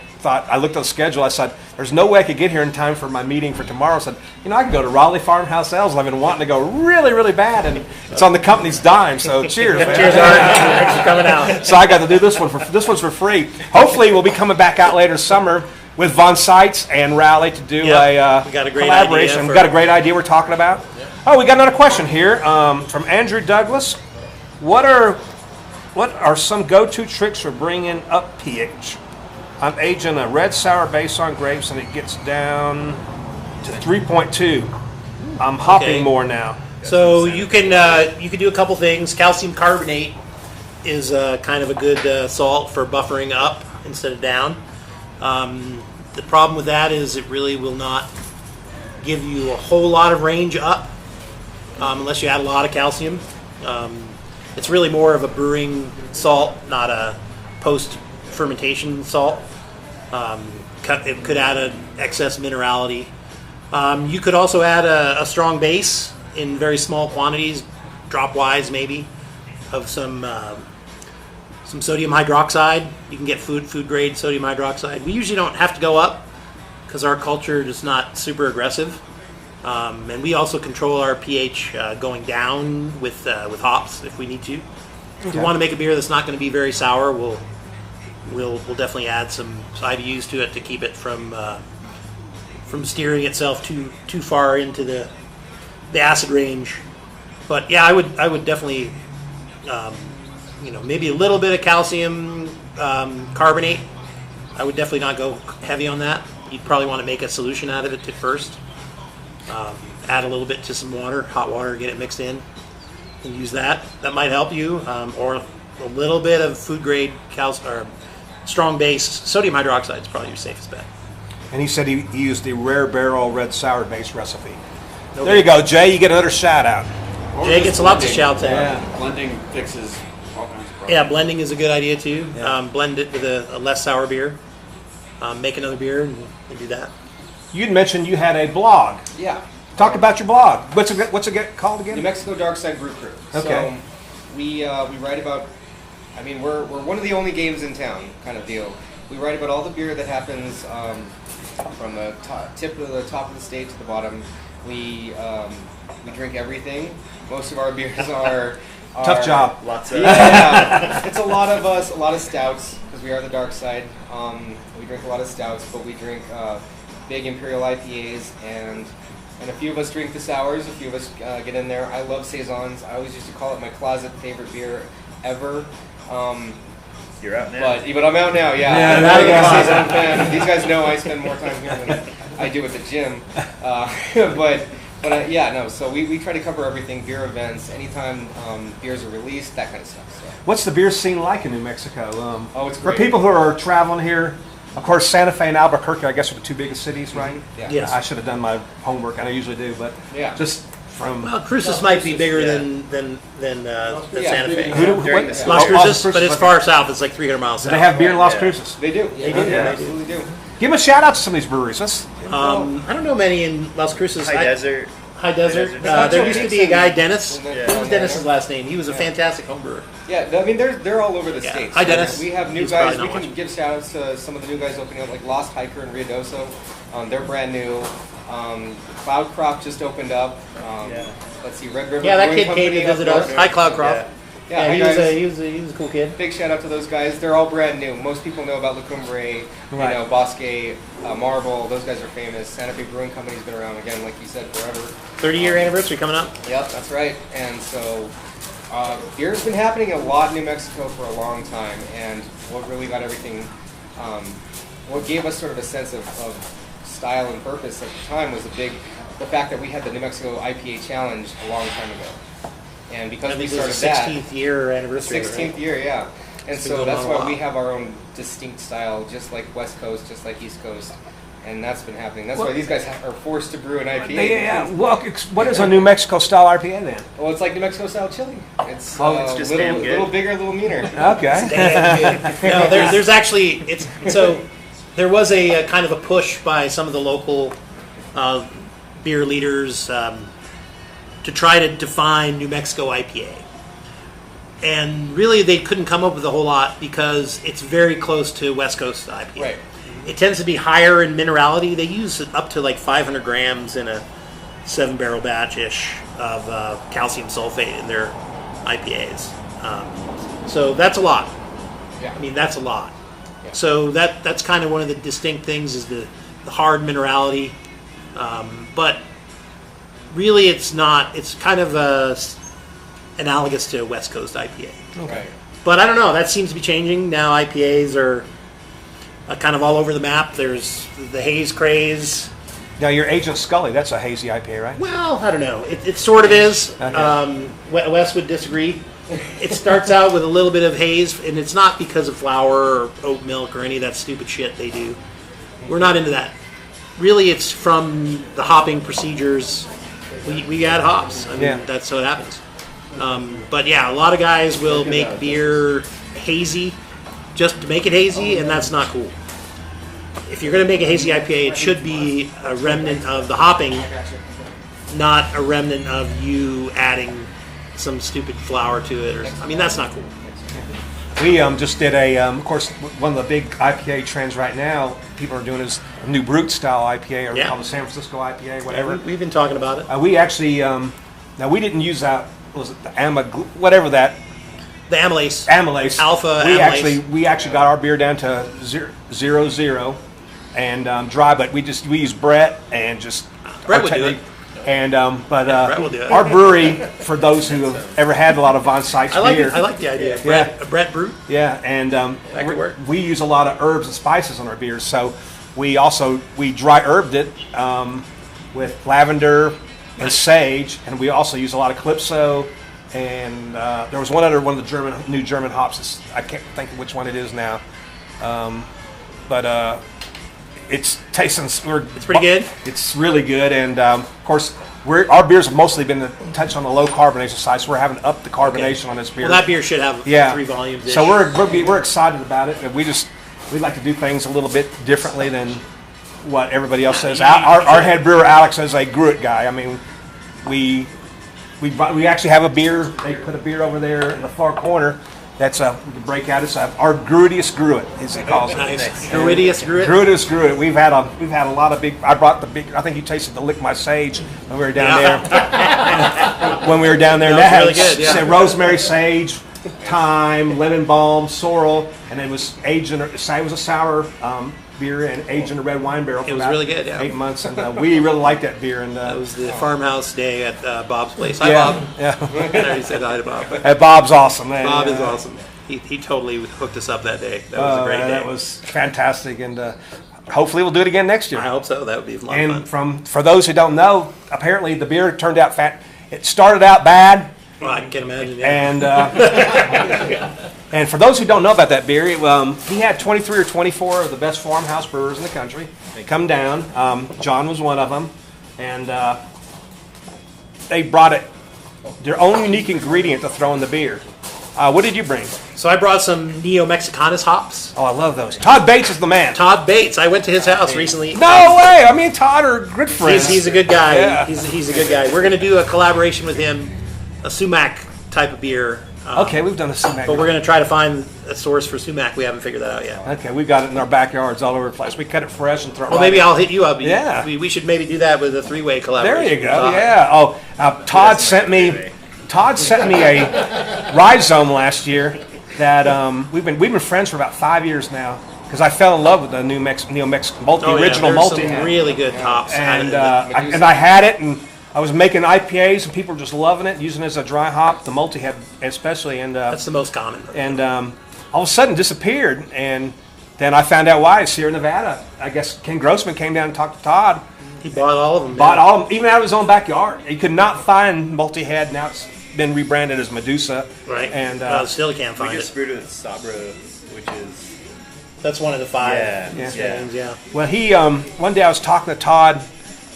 looked at the schedule, I said, there's no way I could get here in time for my meeting for tomorrow. I said, I can go to Rowley Farmhouse Ales, and I've been wanting to go really, really bad, and it's on the company's dime, so cheers, man. Cheers, Art. Thanks for coming out. So I got to do this one. This one's for free. Hopefully, we'll be coming back out later summer with Von Seitz and Rowley to do Yep. We got a great collaboration. idea We got a great idea we're talking about. Oh, we got another question here from Andrew Douglas. What are some go-to tricks for bringing up pH? I'm aging a red sour base on grapes, and it gets down to 3.2. I'm hopping Okay. more now. So you can do a couple things. Calcium carbonate is kind of a good salt for buffering up instead of down. The problem with that is it really will not give you a whole lot of range up unless you add a lot of calcium. It's really more of a brewing salt, not a post-fermentation salt. It could add an excess minerality. You could also add a strong base in very small quantities, drop-wise maybe, of some sodium hydroxide. You can get food-grade sodium hydroxide. We usually don't have to go up because our culture is not super aggressive. And we also control our pH going down with hops if we need to. If we want to make a beer that's not going to be very sour, we'll definitely add some IBUs to it to keep it from steering itself too far into the acid range. But yeah, I would definitely maybe a little bit of calcium carbonate. I would definitely not go heavy on that. You'd probably want to make a solution out of it first. Add a little bit to some water, hot water, get it mixed in, and use that. That might help you. Or a little bit of food grade or strong base sodium hydroxide is probably your safest bet. And he said he used the rare barrel red sour base recipe. There you go, Jay. You get another shout out. Or Jay just gets lots of blending. shouts out. Yeah. Blending fixes all kinds of problems. Yeah, blending is a good idea too. Yeah. Blend it with a less sour beer. Make another beer and do that. You'd mentioned you had a blog. Yeah. Talk about your blog. What's it called again? New Mexico Dark Side Brew Crew. Okay. So we write about. I mean, we're one of the only games in town, kind of deal. We write about all the beer that happens from the tip of the top of the state to the bottom. We drink everything. Most of our beers are Tough job. Lots of Yeah, it's a lot of us, a lot of stouts because we are the dark side. We drink a lot of stouts, but we drink big imperial IPAs and a few of us drink the sours. A few of us get in there. I love saisons. I always used to call it my closet favorite beer ever. You're out now. But I'm out now. Yeah, Yeah, I'm there a you big go. saison fan. These guys know I spend more time here than I do at the gym. Yeah, no. So we try to cover everything: beer events, anytime beers are released, that kind of stuff. So. What's the beer scene like in New Mexico? It's for great. people who are traveling here. Of course, Santa Fe and Albuquerque, I guess, are the two biggest cities, right? Yeah. Yes. I should have done my homework, and I usually do, but Yeah. just from Well, Cruces might be bigger yeah. than Yeah, Santa Fe. Who do- during what- the- Las Oh, Cruces, Las but it's okay. far south. It's like 300 miles Do south. they have beer in Las Yeah. Cruces? They do. They do, They they do. absolutely do. Give them a shout out to some of these breweries. Let's, I don't know many in Las Cruces. High Desert. High Desert. High Desert. There used to be a guy, Dennis. Isn't it? What was Dennis's last name? He was a Yeah. fantastic home brewer. Yeah, I mean they're all over the Yeah. states. Hi, Dennis. We have new He's guys. probably We not can watching. give shout outs to some of the new guys opening up, like Lost Hiker and Ruidoso. They're brand new. Cloud Crop just opened up. Yeah. Let's see, Red River. Yeah, that Brewing kid came Company to up visit us. north. Hi, Cloud Croft. Yeah. Yeah, he hi, was guys. he was a cool kid. Big shout out to those guys. They're all brand new. Most people know about La Cumbre, Right. Bosque, Marble. Those guys are famous. Santa Fe Brewing Company's been around again, like you said, forever. 30-year anniversary coming up. Yep, that's right. And so beer's been happening a lot in New Mexico for a long time, and what really got everything what gave us sort of a sense of style and purpose at the time was the fact that we had the New Mexico IPA Challenge a long time ago. And because I we think it was started the that, 16th year anniversary. 16th right? year, yeah. And It's been so going that's on a why while. we have our own distinct style, just like West Coast, just like East Coast. And that's been happening. That's why these guys are forced to brew an IPA. Yeah. Well, what is a New Mexico style IPA then? Well, it's like New Mexico style chili. It's, it's just damn good. little bigger, a little meaner. Okay. No, there's actually there was a kind of a push by some of the local beer leaders to try to define New Mexico IPA, and really they couldn't come up with a whole lot because it's very close to West Coast IPA. Right. It tends to be higher in minerality. They use up to like 500 grams in a 7-barrel batch-ish of calcium sulfate in their IPAs. So that's a lot. Yeah. I mean, that's a lot. Yeah. So that's kind of one of the distinct things is the hard minerality. But really it's not. It's kind of analogous to West Coast IPA. Okay. But I don't know. That seems to be changing. Now IPAs are kind of all over the map. There's the haze craze. Now, your Agent Scully, that's a hazy IPA, right? Well, I don't know. It sort of is. Okay. Wes would disagree. It starts out with a little bit of haze, and it's not because of flour or oat milk or any of that stupid shit they do. We're not into that. Really, it's from the hopping procedures. We add hops. I mean, Yeah. that's how it happens. But yeah, a lot of guys will make beer hazy just to make it hazy, and that's not cool. If you're going to make a hazy IPA, it should be a remnant of the hopping, not a remnant of you adding some stupid flour to it. I mean, that's not cool. We just did of course, one of the big IPA trends right now, people are doing is a new Brute style IPA, or we Yeah. call it San Francisco IPA, whatever. We've been talking about it. We actually, now we didn't use that, was it the whatever that, The amylase. amylase. Alpha we amylase. we actually got our beer down to 0.00 and dry, but we use Brett and just Brett our would do technique. it. And Brett will do it. our brewery, for those who have ever had a lot of Von Sykes I like beer, it. I like the idea. Yeah. Brett Brute. yeah, and That could work. we use a lot of herbs and spices on our beers. So we dry herbed it with lavender and sage, and we also use a lot of Calypso. And there was one of the new German hops. I can't think of which one it is now, but it's tasting. It's pretty good. It's really good, and of course, our beers have mostly been touched on the low carbonation side, so we're having to up the carbonation on this beer. Well, that beer should have 3 volumes. So we're excited about it, and we'd like to do things a little bit differently than what everybody else says. Our head brewer Alex is a Gruit guy. I mean, we actually have a beer. They put a beer over there in the far corner. That's we can break out. It's our Gruitius Gruit, as he calls it. Nice. Gruitius Gruit. Gruitius Gruit. We've had a lot of big. I brought the big. I think you tasted the Lick My Sage when we were down there. When we were down there, That that was really had good, yeah. rosemary, sage, thyme, lemon balm, sorrel, and it was aged in. It was a sour beer and aged in a red wine barrel for It was about really good, yeah. 8 months, and we really liked that beer. And That was the farmhouse day at Bob's place. Hi, yeah, Bob. yeah. I already said hi to Bob. Bob's awesome, man. Bob is Yeah. awesome. He totally hooked us up that day. That was a great day. That was fantastic, and hopefully we'll do it again next year. I hope so. That would be a lot of fun. And for those who don't know, apparently the beer turned out fat. It started out bad, Well, I can imagine. Yeah. and and for those who don't know about that beer, he had 23 or 24 of the best farmhouse brewers in the country come down. John was one of them, and they brought their own unique ingredient to throw in the beer. What did you bring? So I brought some Neo Mexicanas hops. Oh, I love those. Todd Bates is the man. Todd Bates. I went to his house recently. No way! I mean, Todd are good friends. He's a good guy. Yeah. He's a good guy. We're going to do a collaboration with him, a sumac type of beer. Okay, we've done a sumac. But we're going to try to find a source for sumac. We haven't figured that out yet. Okay, we've got it in our backyards all over the place. We cut it fresh and throw it Well, right maybe in. I'll hit you up. Yeah. We should maybe do that with a 3-way collaboration. There you go. Todd. Yeah. Oh, Todd sent me a rhizome last year that we've been friends for about 5 years now because I fell in love with the Neo Mexican multi, Oh, yeah, original there's multi, some really good hops. and I had it and I was making IPAs and people were just loving it, using it as a dry hop, the multi-head especially, and That's the most common. all of a sudden disappeared, and then I found out why. It's here in Nevada. I guess Ken Grossman came down and talked to Todd. He bought all of them. Bought all of them, even out of his own backyard. He could not find multi-head. Now it's been rebranded as Medusa. Right. And still can't We find just it. brewed it with Sabra, which is That's one of the 5 Yeah. strains, yeah. well, he one day I was talking to Todd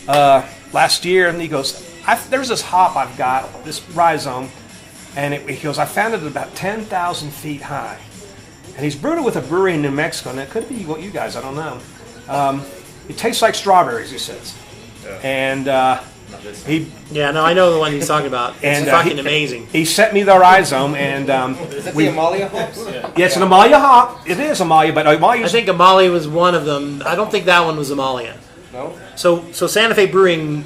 last year, and he goes, "There's this hop I've got, this rhizome, and he goes, I found it at about 10,000 feet high, and he's brewed it with a brewery in New Mexico, and it could be what you guys, I don't know. It tastes like strawberries," he says, and not this one. he Yeah, no, I know the one he's talking about. It's And, fucking he- amazing. he sent me the rhizome, and Is it the Amalia hops? yeah, it's an Amalia hop. It is Amalia, but I Amalia's think Amalia was one of them. I don't think that one was Amalia. No? So Santa Fe Brewing,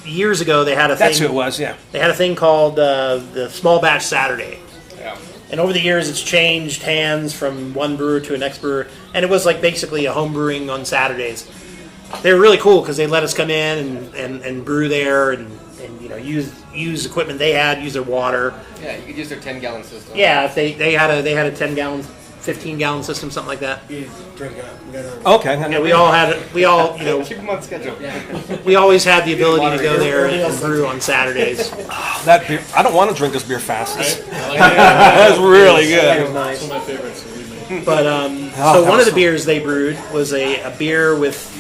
years ago, they had a thing. that's who it was. Yeah. They had a thing called the Small Batch Saturday. Yeah. And over the years, it's changed hands from one brewer to the next brewer. And it was like basically a home brewing on Saturdays. They were really cool because they let us come in and brew there and use equipment they had, use their water. Yeah, you could use their 10-gallon system. Yeah, if they had a 10-gallon, 15-gallon system, something like that. You drink it. We got it. Okay. Yeah, we all Keep them on schedule. we always had the ability to go there and brew on Saturdays. That beer, I don't want to drink this beer fast. I like That's really It good. was nice. It's one of my favorites. Believe me. But that so one was of the so- beers they brewed was a beer with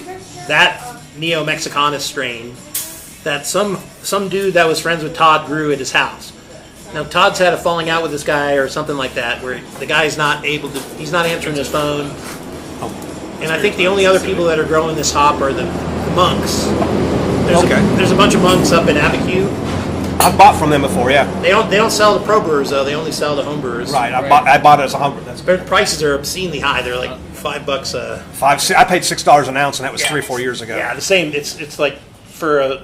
that Neo Mexicanus strain that some dude that was friends with Todd grew at his house. Now Todd's had a falling out with this guy or something like that, where the guy's not he's not answering his phone. And I think the only other people that are growing this hop are the monks. There's a bunch of monks up in Abiquiu. I've bought from them before. Yeah. They don't sell to pro brewers though. They only sell to home brewers. Right. I bought it as a humber. That's Their prices are obscenely high. They're like $5 a. I paid $6 an ounce, and that was 3 or 4 years ago. Yeah, the same. It's like for a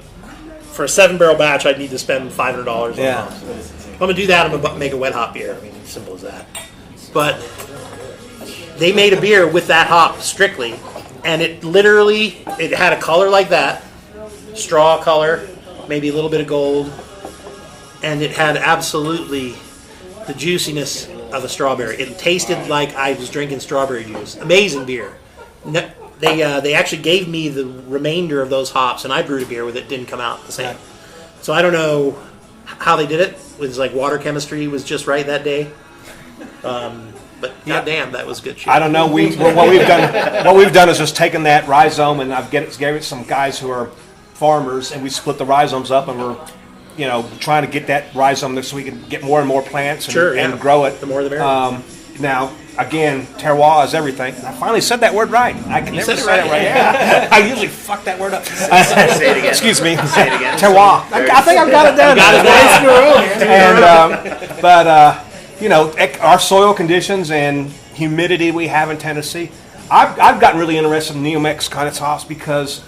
7-barrel batch, I'd need to spend $500 on Yeah. hops. If I'm gonna do that, I'm gonna make a wet hop beer. I mean, simple as that. But they made a beer with that hop strictly, and it had a color like that, straw color, maybe a little bit of gold, and it had absolutely the juiciness of a strawberry. It tasted like I was drinking strawberry juice. Amazing beer. They actually gave me the remainder of those hops, and I brewed a beer with it. Didn't come out the same. So I don't know how they did it. It was like water chemistry was just right that day. But goddamn, that was good shit. I don't know. What we've done is just taken that rhizome, and gave it to some guys who are farmers, and we split the rhizomes up, and we're trying to get that rhizome so we can get more and more plants and grow it. The more the merrier. Now, again, terroir is everything. I finally said that word right. I can never said it say it right. right. Yeah. I usually fuck that word up. Say it again. Excuse me. Say it again. Terroir. I think I've got it done. And our soil conditions and humidity we have in Tennessee, I've gotten really interested in Neo Mexicanus hops because,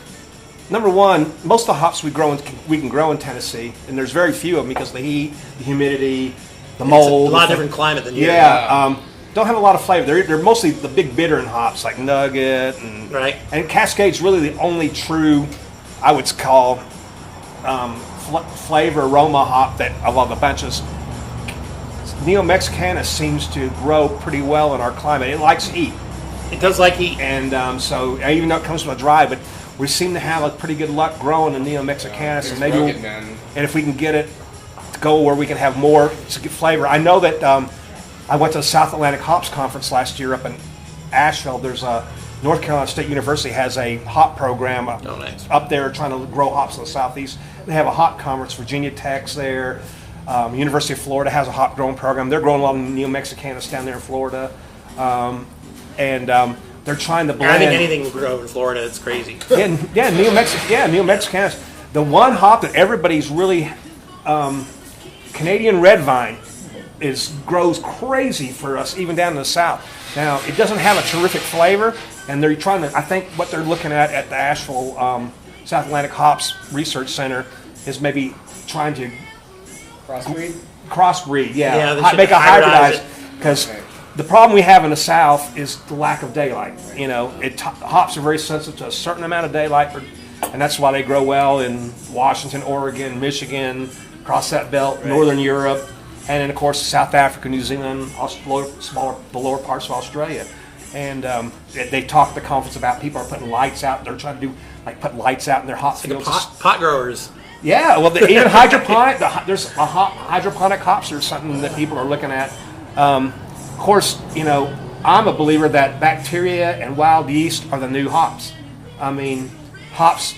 number one, most of the hops we can grow in Tennessee, and there's very few of them because of the heat, the humidity, the mold. It's a lot different climate than you. Yeah. Don't have a lot of flavor. They're mostly the big bitter in hops like Nugget and Cascade's really the only true, I would call, flavor aroma hop that of all the bunches. Neo Mexicanus seems to grow pretty well in our climate. It likes heat. It does like heat. And so even though it comes from a dry, but we seem to have a pretty good luck growing in Neo Mexicanus, and maybe rugged, man. and if we can get it to go where we can have more to get flavor. I know that I went to the South Atlantic Hops Conference last year up in Asheville. There's a North Carolina State University has a hop program nice. up there trying to grow hops in the Southeast. They have a hop conference. Virginia Tech's there. University of Florida has a hop growing program. They're growing a lot of Neo Mexicanus down there in Florida. They're trying to blend. I think anything will grow in Florida. It's crazy. Neo Mexicanus. The one hop that everybody's really Canadian red vine grows crazy for us, even down in the south. Now it doesn't have a terrific flavor, and they're trying to. I think what they're looking at the Asheville South Atlantic Hops Research Center is maybe trying to crossbreed. Yeah, they Make should a hybridize hybridized because. The problem we have in the South is the lack of daylight. Hops are very sensitive to a certain amount of daylight, and that's why they grow well in Washington, Oregon, Michigan, across that belt, Northern Europe, and then of course South Africa, New Zealand, the lower parts of Australia. And they talked at the conference about people are putting lights out. They're trying to do put lights out in their hop Like fields. pot growers. Yeah, well, even hydroponic. There's a hydroponic hops or something that people are looking at. Of course, I'm a believer that bacteria and wild yeast are the new hops. I mean, hops.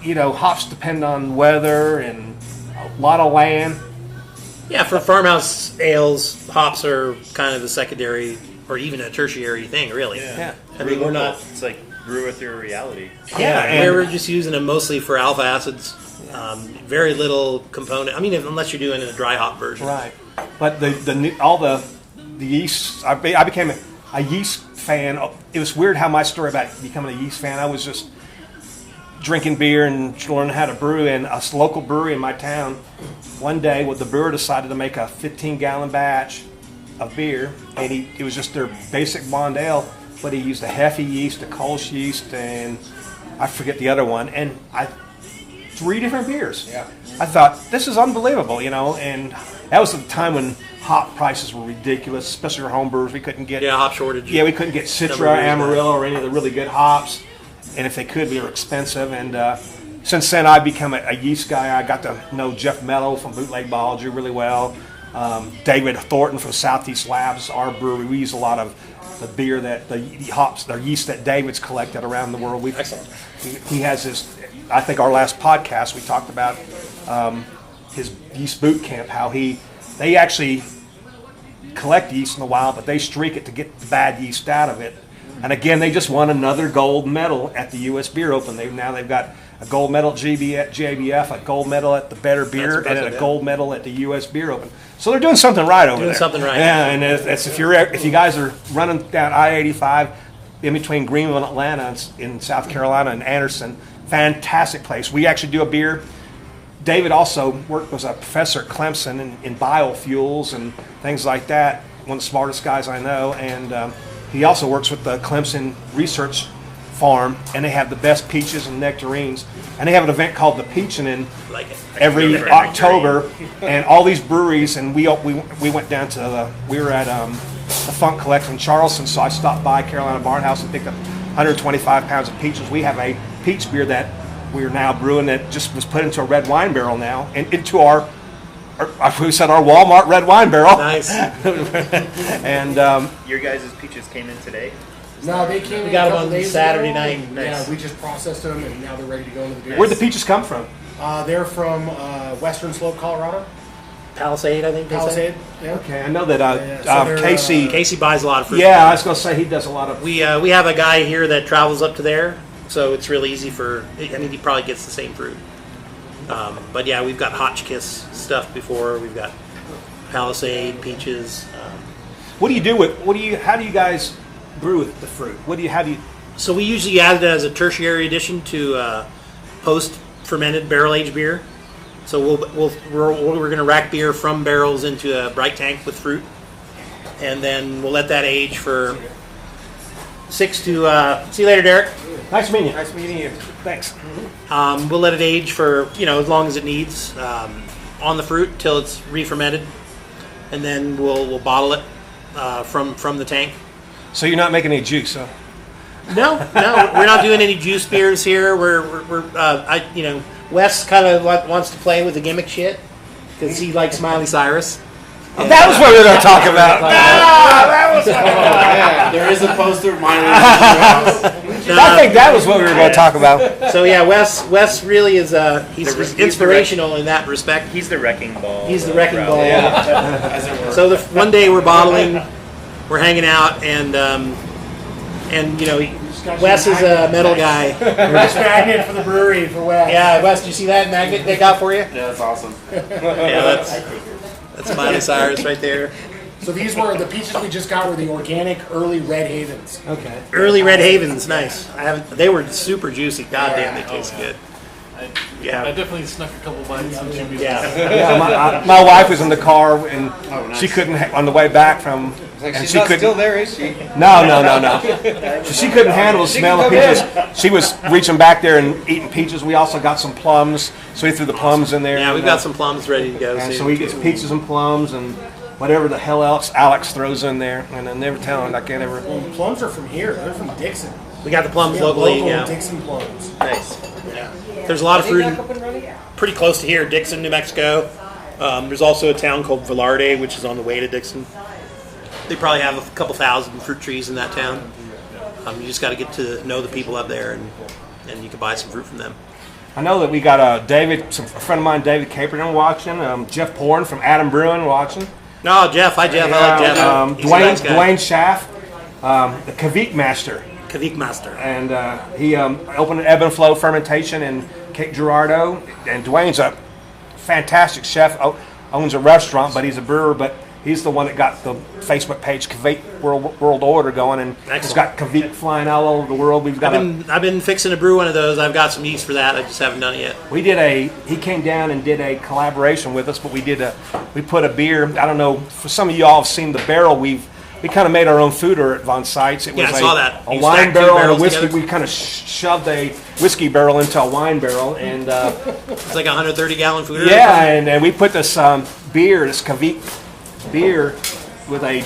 Hops depend on weather and a lot of land. Yeah, for farmhouse ales, hops are kind of the secondary or even a tertiary thing, really. Yeah. I mean, we're not. It's like brew with your reality. Yeah, we're just using them mostly for alpha acids. Very little component. I mean, unless you're doing a dry hop version. Right. But the yeast. I became a yeast fan. It was weird how my story about becoming a yeast fan. I was just drinking beer and learning how to brew in a local brewery in my town. One day, the brewer decided to make a 15-gallon batch of beer, and it was just their basic blonde ale, but he used a Hefe yeast, a Kolsch yeast, and I forget the other one, and 3 different beers. Yeah. I thought, this is unbelievable, and that was the time when hop prices were ridiculous, especially for home brewers. We couldn't get hop shortage. Yeah, we couldn't get Citra, Amarillo, or any of the really good hops, and if they could, we were expensive. And since then, I've become a yeast guy. I got to know Jeff Mello from Bootleg Biology really well. David Thornton from Southeast Labs, our brewery. We use a lot of the beer that the yeast that David's collected around the world. Excellent. He has his. I think our last podcast we talked about his yeast boot camp. How they actually collect yeast in the wild, but they streak it to get the bad yeast out of it. And again, they just won another gold medal at the U.S. Beer Open. They've got a gold medal at JBF, a gold medal at the Better Beer, and a gold medal at the U.S. Beer Open. So they're doing something right over there. Doing something right. Yeah, and if you guys are running down I-85 in between Greenville and Atlanta in South Carolina and Anderson, fantastic place. We actually do a beer. David also was a professor at Clemson in biofuels and things like that. One of the smartest guys I know, and he also works with the Clemson Research Farm, and they have the best peaches and nectarines. And they have an event called the Peachin' every October, and all these breweries. And we went down to we were at the Funk Collective in Charleston, so I stopped by Carolina Farmhouse and picked up 125 pounds of peaches. We have a peach beer that we are now brewing that just was put into a red wine barrel now, and into our Walmart red wine barrel. Nice. And Your guys' peaches came in today? No, they came in We got a them couple on days Saturday ago. night. Nice. Yeah, we just processed them, and now they're ready to go into the beer. where'd the peaches come from? They're from Western Slope, Colorado. Palisade, I think they Palisade. say. Yeah. Okay, I know that so they're, Casey. Casey buys a lot of fruit. Yeah, I was going to say he does a lot of. We have a guy here that travels up to there, so it's really easy he probably gets the same fruit. But yeah, we've got Hotchkiss stuff before. We've got Palisade, peaches. What do you do with? How do you guys brew with the fruit? How do you? So we usually add it as a tertiary addition to post-fermented barrel-aged beer. So we're going to rack beer from barrels into a bright tank with fruit, and then we'll let that age for 6 to. See you later, Derek. Nice meeting you. Nice meeting you. Thanks. We'll let it age for as long as it needs on the fruit till it's re-fermented, and then we'll bottle it from the tank. So you're not making any juice, huh? No, we're not doing any juice beers here. Wes kind of wants to play with the gimmick shit because he likes Miley Cyrus. That was what we were going to talk about. There is a poster of mine. I think that was what we were going to talk about. So yeah, Wes really is he's inspirational in that respect. He's the wrecking ball. He's the wrecking ball. As it were. So one day we're bottling, we're hanging out, and Wes is a metal guy. Nice magnet for the brewery for Wes. Yeah, Wes, did you see that magnet they got for you? Yeah, that's awesome. Yeah, that's Miley Cyrus right there. So these were the peaches we just got were the organic early Red Havens. Okay. Early Red Havens, nice. They were super juicy. God damn, they taste good. I Yeah. definitely snuck a couple bites since you Yeah. Yeah, my wife was in the car and she couldn't on the way back from. It's like and she's she not couldn't. still there, is she? No. She couldn't handle the smell of peaches. She was reaching back there and eating peaches. We also got some plums, so we threw the plums in there. Yeah, we've got some plums ready to go. And so we get peaches and plums, and whatever the hell else Alex throws in there, and I never tell him I can't ever. Well, the plums are from here. They're from Dixon. We got the plums We have locally. local Yeah, Dixon plums. nice. Yeah, there's a lot of Are they fruit back up and running? pretty close to here, Dixon, New Mexico. There's also a town called Velarde, which is on the way to Dixon. They probably have a couple thousand fruit trees in that town. You just got to get to know the people up there, and you can buy some fruit from them. I know that we got a friend of mine, David Caperton, watching. Jeff Porn from Adam Brewing watching. No, Jeff. Hi, Jeff. I like Jeff. He's a nice guy. Dwayne Schaff, the Kavik Master. Kavik Master. And he opened an ebb and flow fermentation in Cape Girardeau. And Dwayne's a fantastic chef, owns a restaurant, but he's a brewer. But he's the one that got the Facebook page Kavik World Order going, and it's got Kavik flying all over the world. I've been fixing to brew one of those. I've got some yeast for that. I just haven't done it yet. He came down and did a collaboration with us, but we put a beer. I don't know, for some of you all have seen the barrel. We kind of made our own foeder at Von Seitz. It was I saw that. a You wine stacked two barrel and a barrels whiskey. together? We kind of shoved a whiskey barrel into a wine barrel, and It's like a 130-gallon food. yeah, and we put this beer, this Kavik beer, with a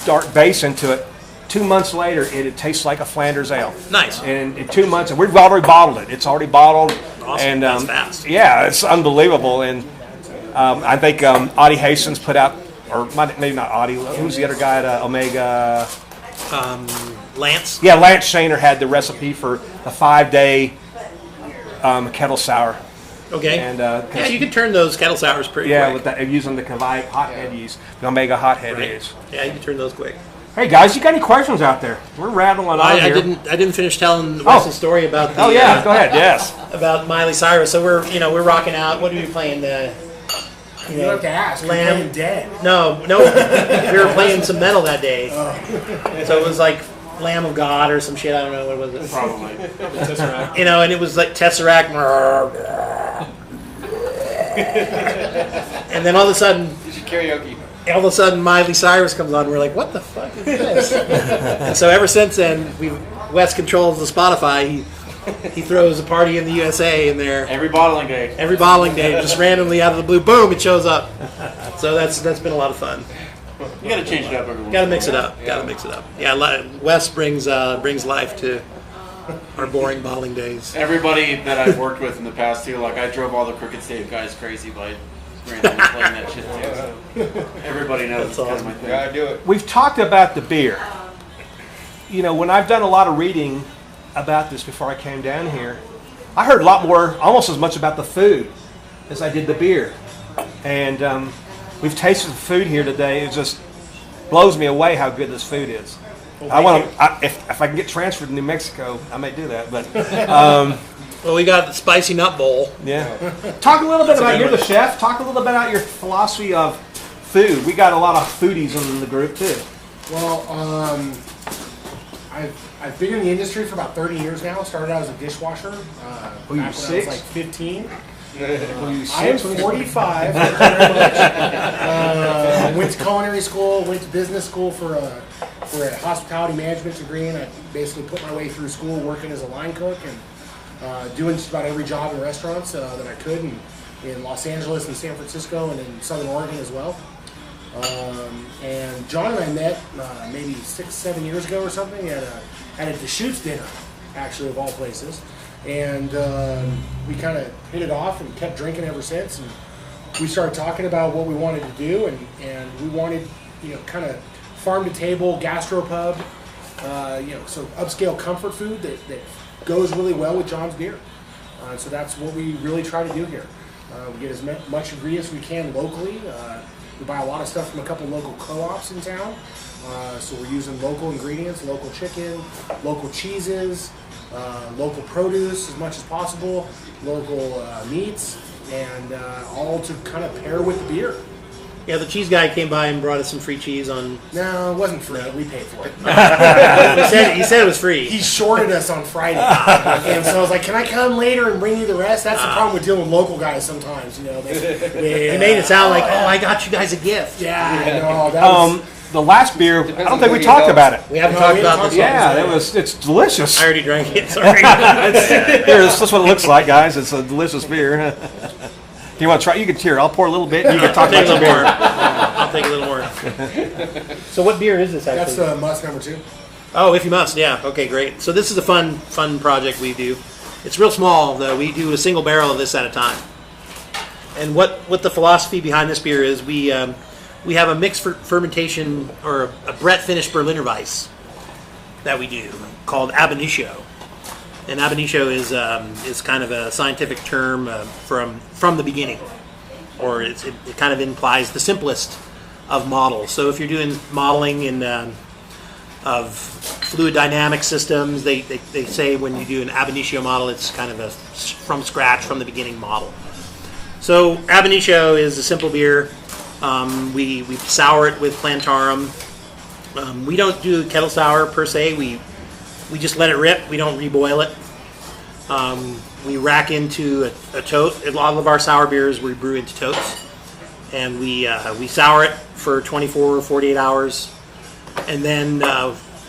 dark base into it. 2 months later, it tastes like a Flanders ale. Nice. And in 2 months, and we've already bottled it. It's already bottled. Awesome. And That's fast. yeah, it's unbelievable. And I think Audie Hastings put out, or maybe not Audie. Who's the other guy at Omega? Lance. Yeah, Lance Shaner had the recipe for the 5-day kettle sour. Okay. And yeah, you can turn those kettle sours pretty yeah, quick. with that, using the Kavik hothead yeast, the Omega hothead Right. yeast. Yeah, you can turn those quick. Hey guys, you got any questions out there? We're rattling on I here. didn't finish telling Wes's story about the Oh yeah, go ahead. Yes. about Miley Cyrus. So we're rocking out. What are we playing? You have to ask. We're Lamb. playing dead. No, we were playing some metal that day. So it was like Lamb of God or some shit. I don't know what was it. Probably. Tesseract. And it was like Tesseract. And then all of a sudden, You should karaoke. Miley Cyrus comes on. We're like, what the fuck is this? And so ever since then, Wes controls the Spotify. He throws a party in the USA in there Every bottling day. every bottling day, just randomly out of the blue. Boom! It shows up. So that's been a lot of fun. You gotta change it up every once. Got to mix it up. Got to mix it up. Yeah, Wes brings life to our boring bottling days. Everybody that I've worked with in the past too, like I drove all the Crooked State guys crazy by randomly playing that shit too. So everybody knows it's kind of my thing. Gotta do it. We've talked about the beer. You know, when I've done a lot of reading about this before I came down here, I heard a lot more, almost as much about the food as I did the beer. And we've tasted the food here today. It just blows me away how good this food is. If I can get transferred to New Mexico, I may do that. But Well, we got the spicy nut bowl. yeah, talk a little bit about. good You're one. the chef. Talk a little bit about your philosophy of food. We got a lot of foodies in the group too. Well, I've been in the industry for about 30 years now. Started out as a dishwasher. Were you back when I was 6? like 15. Were you I am 6 when you- 45. Went to culinary school, went to business school for a hospitality management degree, and I basically put my way through school working as a line cook and doing just about every job in restaurants that I could in Los Angeles and San Francisco and in Southern Oregon as well. And John and I met maybe 6-7 years ago or something at a Deschutes dinner, actually, of all places. And we kind of hit it off and kept drinking ever since. And we started talking about what we wanted to do, and we wanted, kind of farm to table gastropub, so upscale comfort food that goes really well with John's beer. So that's what we really try to do here. We get as much ingredients as we can locally. We buy a lot of stuff from a couple local co-ops in town. So we're using local ingredients, local chicken, local cheeses, local produce as much as possible, local meats, and all to kind of pair with the beer. Yeah, the cheese guy came by and brought us some free cheese on. No, it wasn't free. We paid for it. He said it was free. He shorted us on Friday. And so I was like, can I come later and bring you the rest? That's the problem with dealing with local guys sometimes, He made it sound like, oh, I got you guys a gift. Yeah, no, that was... The last beer, I Depends don't on think who we you talked know. about it. We haven't No, talked we about haven't this talked one. Yeah, it's delicious. I already drank it. Sorry. Here, this is what it looks like, guys. It's a delicious beer. You want to try? You can cheer. I'll pour a little bit. And you can talk about your beer. I'll take a little more. So what beer is this actually? That's must number 2. Oh, if you must, yeah. Okay, great. So this is a fun project we do. It's real small, though. We do a single barrel of this at a time. And what the philosophy behind this beer is, we have a mixed fermentation or a Brett finished Berliner Weiss that we do called ab initio. And ab initio is kind of a scientific term from the beginning, or it kind of implies the simplest of models. So if you're doing modeling of fluid dynamic systems, they say when you do an ab initio model, it's kind of a from scratch, from the beginning model. So ab initio is a simple beer. We sour it with plantarum. We don't do kettle sour per se. We just let it rip. We don't reboil it. We rack into a tote. A lot of our sour beers we brew into totes, and we sour it for 24 or 48 hours. And then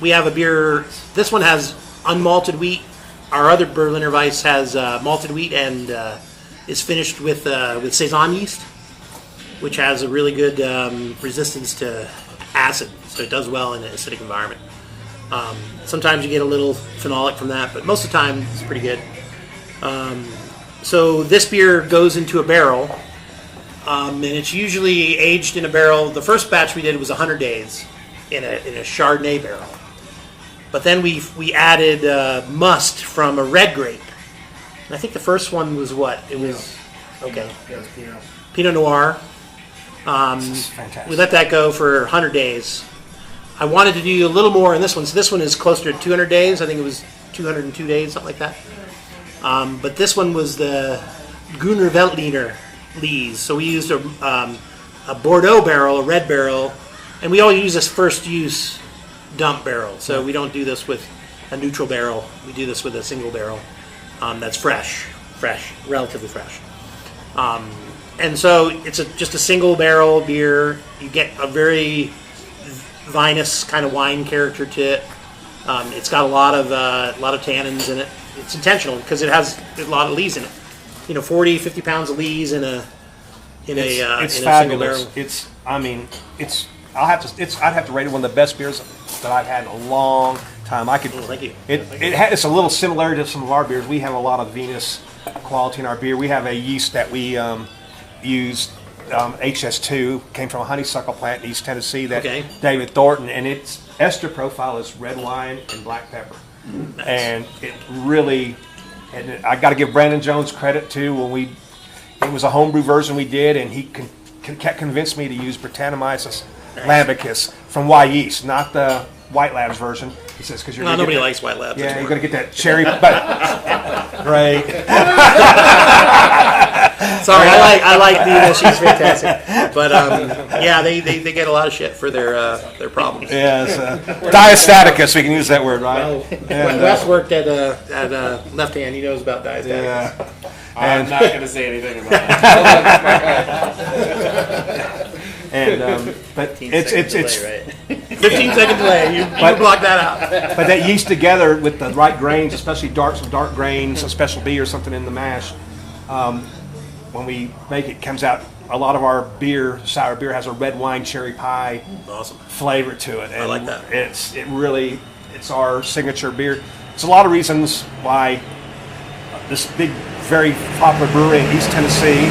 we have a beer. This one has unmalted wheat. Our other Berliner Weiss has malted wheat and is finished with Saison yeast, which has a really good resistance to acid, so it does well in an acidic environment. Sometimes you get a little phenolic from that, but most of the time it's pretty good. So this beer goes into a barrel, and it's usually aged in a barrel. The first batch we did was 100 days in a Chardonnay barrel. But then we added must from a red grape. And I think the first one was what? It was, okay. Yeah, it's Pinot. Pinot Noir. Fantastic. We let that go for 100 days. I wanted to do a little more in this one. So this one is closer to 200 days. I think it was 202 days, something like that. But this one was the Gunnar Veltliner lees. So we used a Bordeaux barrel, a red barrel, and we always use this first use dump barrel. So we don't do this with a neutral barrel. We do this with a single barrel that's fresh, relatively fresh. And so it's just a single barrel beer. You get a very vinous kind of wine character to it. It's got a lot of tannins in it. It's intentional because it has a lot of lees in it. 40, 50 pounds of lees in a it's in fabulous. a single barrel. I'd have to rate it one of the best beers that I've had in a long time. Thank you. It's a little similar to some of our beers. We have a lot of vinous quality in our beer. We have a yeast that we used, HS2, came from a honeysuckle plant in East Tennessee that David Thornton, and its ester profile is red wine and black pepper. Nice. And it really, and I got to give Brandon Jones credit too. It was a homebrew version we did, and he convinced me to use Brettanomyces lambicus from Yeast, not the White Labs version. He says because nobody likes White Labs. Yeah, you're going to get that cherry, but right. Sorry, I like Nina. She's fantastic. But yeah, they get a lot of shit for their problems. Yes, diastaticus. We can use that word, right? Well, when Wes worked at Left Hand, he knows about diastaticus. Yeah. I'm not going to say anything about it. But it's delay, right? 15-second delay. You block that out. But that yeast together with the right grains, especially some dark grains, some special B or something in the mash. When we make it, comes out. A lot of our sour beer, has a red wine cherry pie flavor to it. And I like that. It's our signature beer. It's a lot of reasons why this big, very popular brewery in East Tennessee,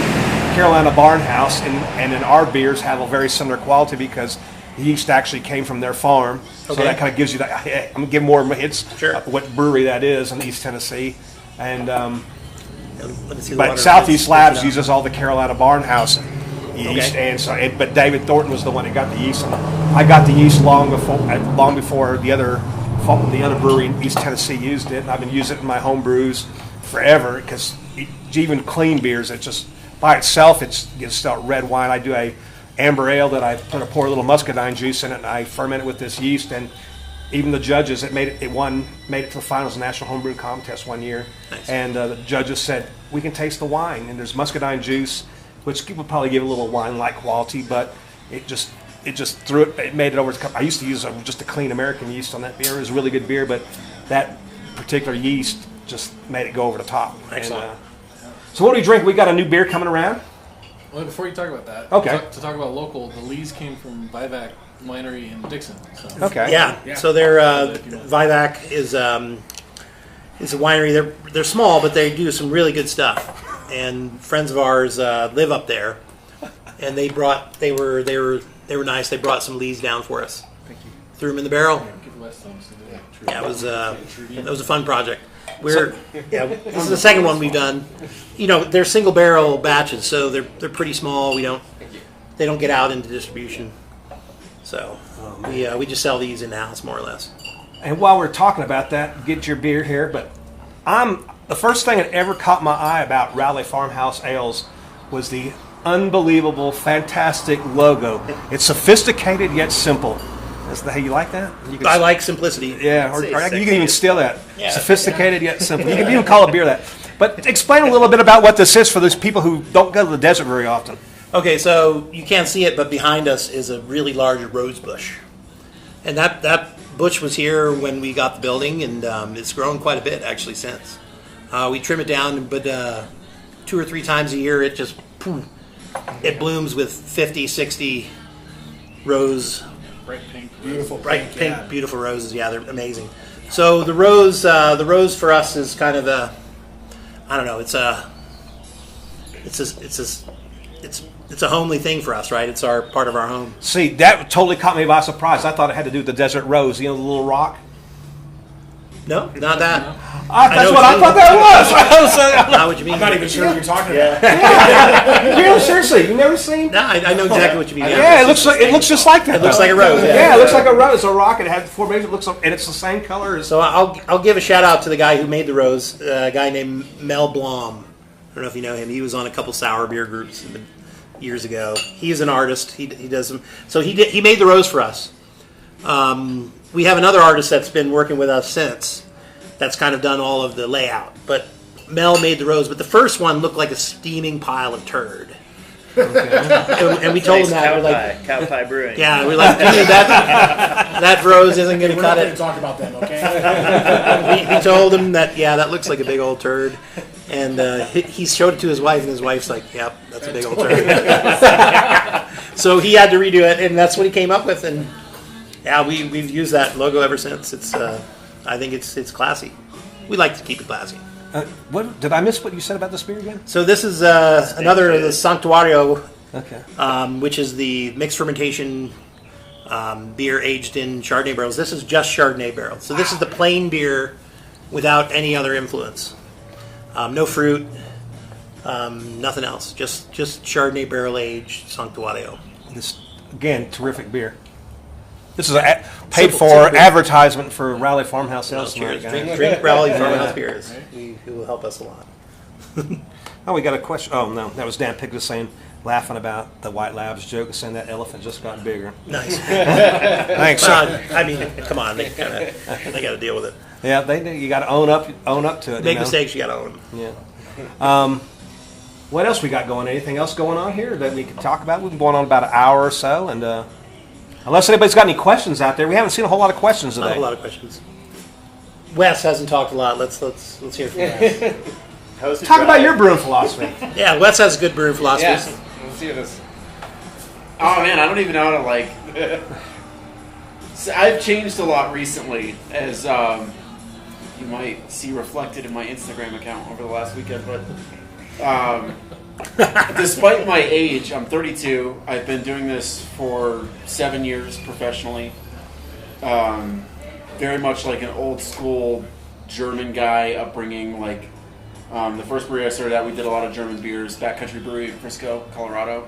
Carolina Farmhouse, and in our beers have a very similar quality because the yeast actually came from their farm. So that kind of gives you that. I'm going to give more hits what brewery that is in East Tennessee. And but Southeast Labs uses all the Carolina Farmhouse yeast, but David Thornton was the one that got the yeast. I got the yeast long before the other brewery in East Tennessee used it, and I've been using it in my home brews forever because even clean beers, it just by itself it's still red wine. I do a amber ale that I pour a little muscadine juice in it, and I ferment it with this yeast. And even the judges, it made it to the finals of the National Homebrew Contest one year. Nice. And the judges said we can taste the wine, and there's muscadine juice, which people probably give a little wine-like quality, but it just threw it. It made it over. I used to use just a clean American yeast on that beer. It was a really good beer, but that particular yeast just made it go over the top. Excellent. And, so what do we drink? We got a new beer coming around. Well, before you talk about that, Okay. to talk about local, the Lees came from Vivac Winery in Dixon. So. Okay. Yeah. So they're Vivac is a winery. They're small, but they do some really good stuff. And friends of ours live up there, and they were nice. They brought some Lees down for us. Thank you. Threw them in the barrel. Give Wes some, so do that. Yeah, it was a fun project. This is the second one we've done. You know, they're single barrel batches, so they're pretty small. They don't get out into distribution. So we just sell these in house more or less. And while we're talking about that, get your beer here. But the first thing that ever caught my eye about Rowley Farmhouse Ales was the unbelievable, fantastic logo. It's sophisticated yet simple. Hey, you like that? I like simplicity. Yeah, or you can even steal that. Yeah. Sophisticated yet simple. You can even call a beer that. But explain a little bit about what this is for those people who don't go to the desert very often. Okay, so you can't see it, but behind us is a really large rose bush. And that bush was here when we got the building, and it's grown quite a bit actually since. We trim it down, but 2 or 3 times a year it just it blooms with 50, 60 rose. Bright pink. Bright pink, beautiful roses. Yeah, they're amazing. So the rose for us is kind of I don't know. It's a homely thing for us, right? It's part of our home. See, that totally caught me by surprise. I thought it had to do with the desert rose, the little rock. No, not that. That's what I thought that was. Not what you mean. I'm not even sure what you're talking about. Yeah, seriously, you never seen? No, I know exactly what you mean. Yeah, it looks just like that. It looks like a rose. Yeah, it looks like a rose. A rock. It has formation. It looks like, and it's the same color as. So I'll give a shout out to the guy who made the rose, a guy named Mel Blom. I don't know if you know him. He was on a couple sour beer groups years ago. He's an artist. He does some. So he made the rose for us. We have another artist that's been working with us since. That's kind of done all of the layout. But Mel made the rose. But the first one looked like a steaming pile of turd. Okay. And we told him that. We're like, Cow Pie Brewing. Yeah, we're like, dude, that rose isn't going to We're cut not going it. to talk about them, okay? We told him that, that looks like a big old turd. And he showed it to his wife, and his wife's like, yep, that's a big old turd. So he had to redo it, and that's what he came up with. And we've used that logo ever since. It's I think it's classy. We like to keep it classy. What did I miss? What you said about this beer again? So this is another the Sanctuario, Okay. which is the mixed fermentation beer aged in Chardonnay barrels. This is just Chardonnay barrels. So this is the plain beer without any other influence. No fruit, nothing else. Just Chardonnay barrel aged Sanctuario. This again, terrific beer. This is a paid for advertisement for Rowley Farmhouse Sales tonight, guys. Drink Rowley Farmhouse beers. It will help us a lot. Oh, we got a question. Oh no, that was Dan Pickles saying, laughing about the White Labs joke, saying that elephant just got bigger. Nice. Thanks. I mean, come on, they got to deal with it. Yeah, you got to own up to it. Make mistakes, you got to own them. Yeah. What else we got going? Anything else going on here that we can talk about? We've been going on about an hour or so, and unless anybody's got any questions out there, we haven't seen a whole lot of questions today. Not a lot of questions. Wes hasn't talked a lot. Let's hear from Wes. Talk about your brewing philosophy. Yeah, Wes has good brewing philosophy. Yes. Let's hear this. Oh man, I don't even know how to like. So I've changed a lot recently, as you might see reflected in my Instagram account over the last weekend. But despite my age, I'm 32. I've been doing this for 7 years professionally. Very much like an old school German guy upbringing. Like the first brewery I started at, we did a lot of German beers. Backcountry Brewery in Frisco, Colorado.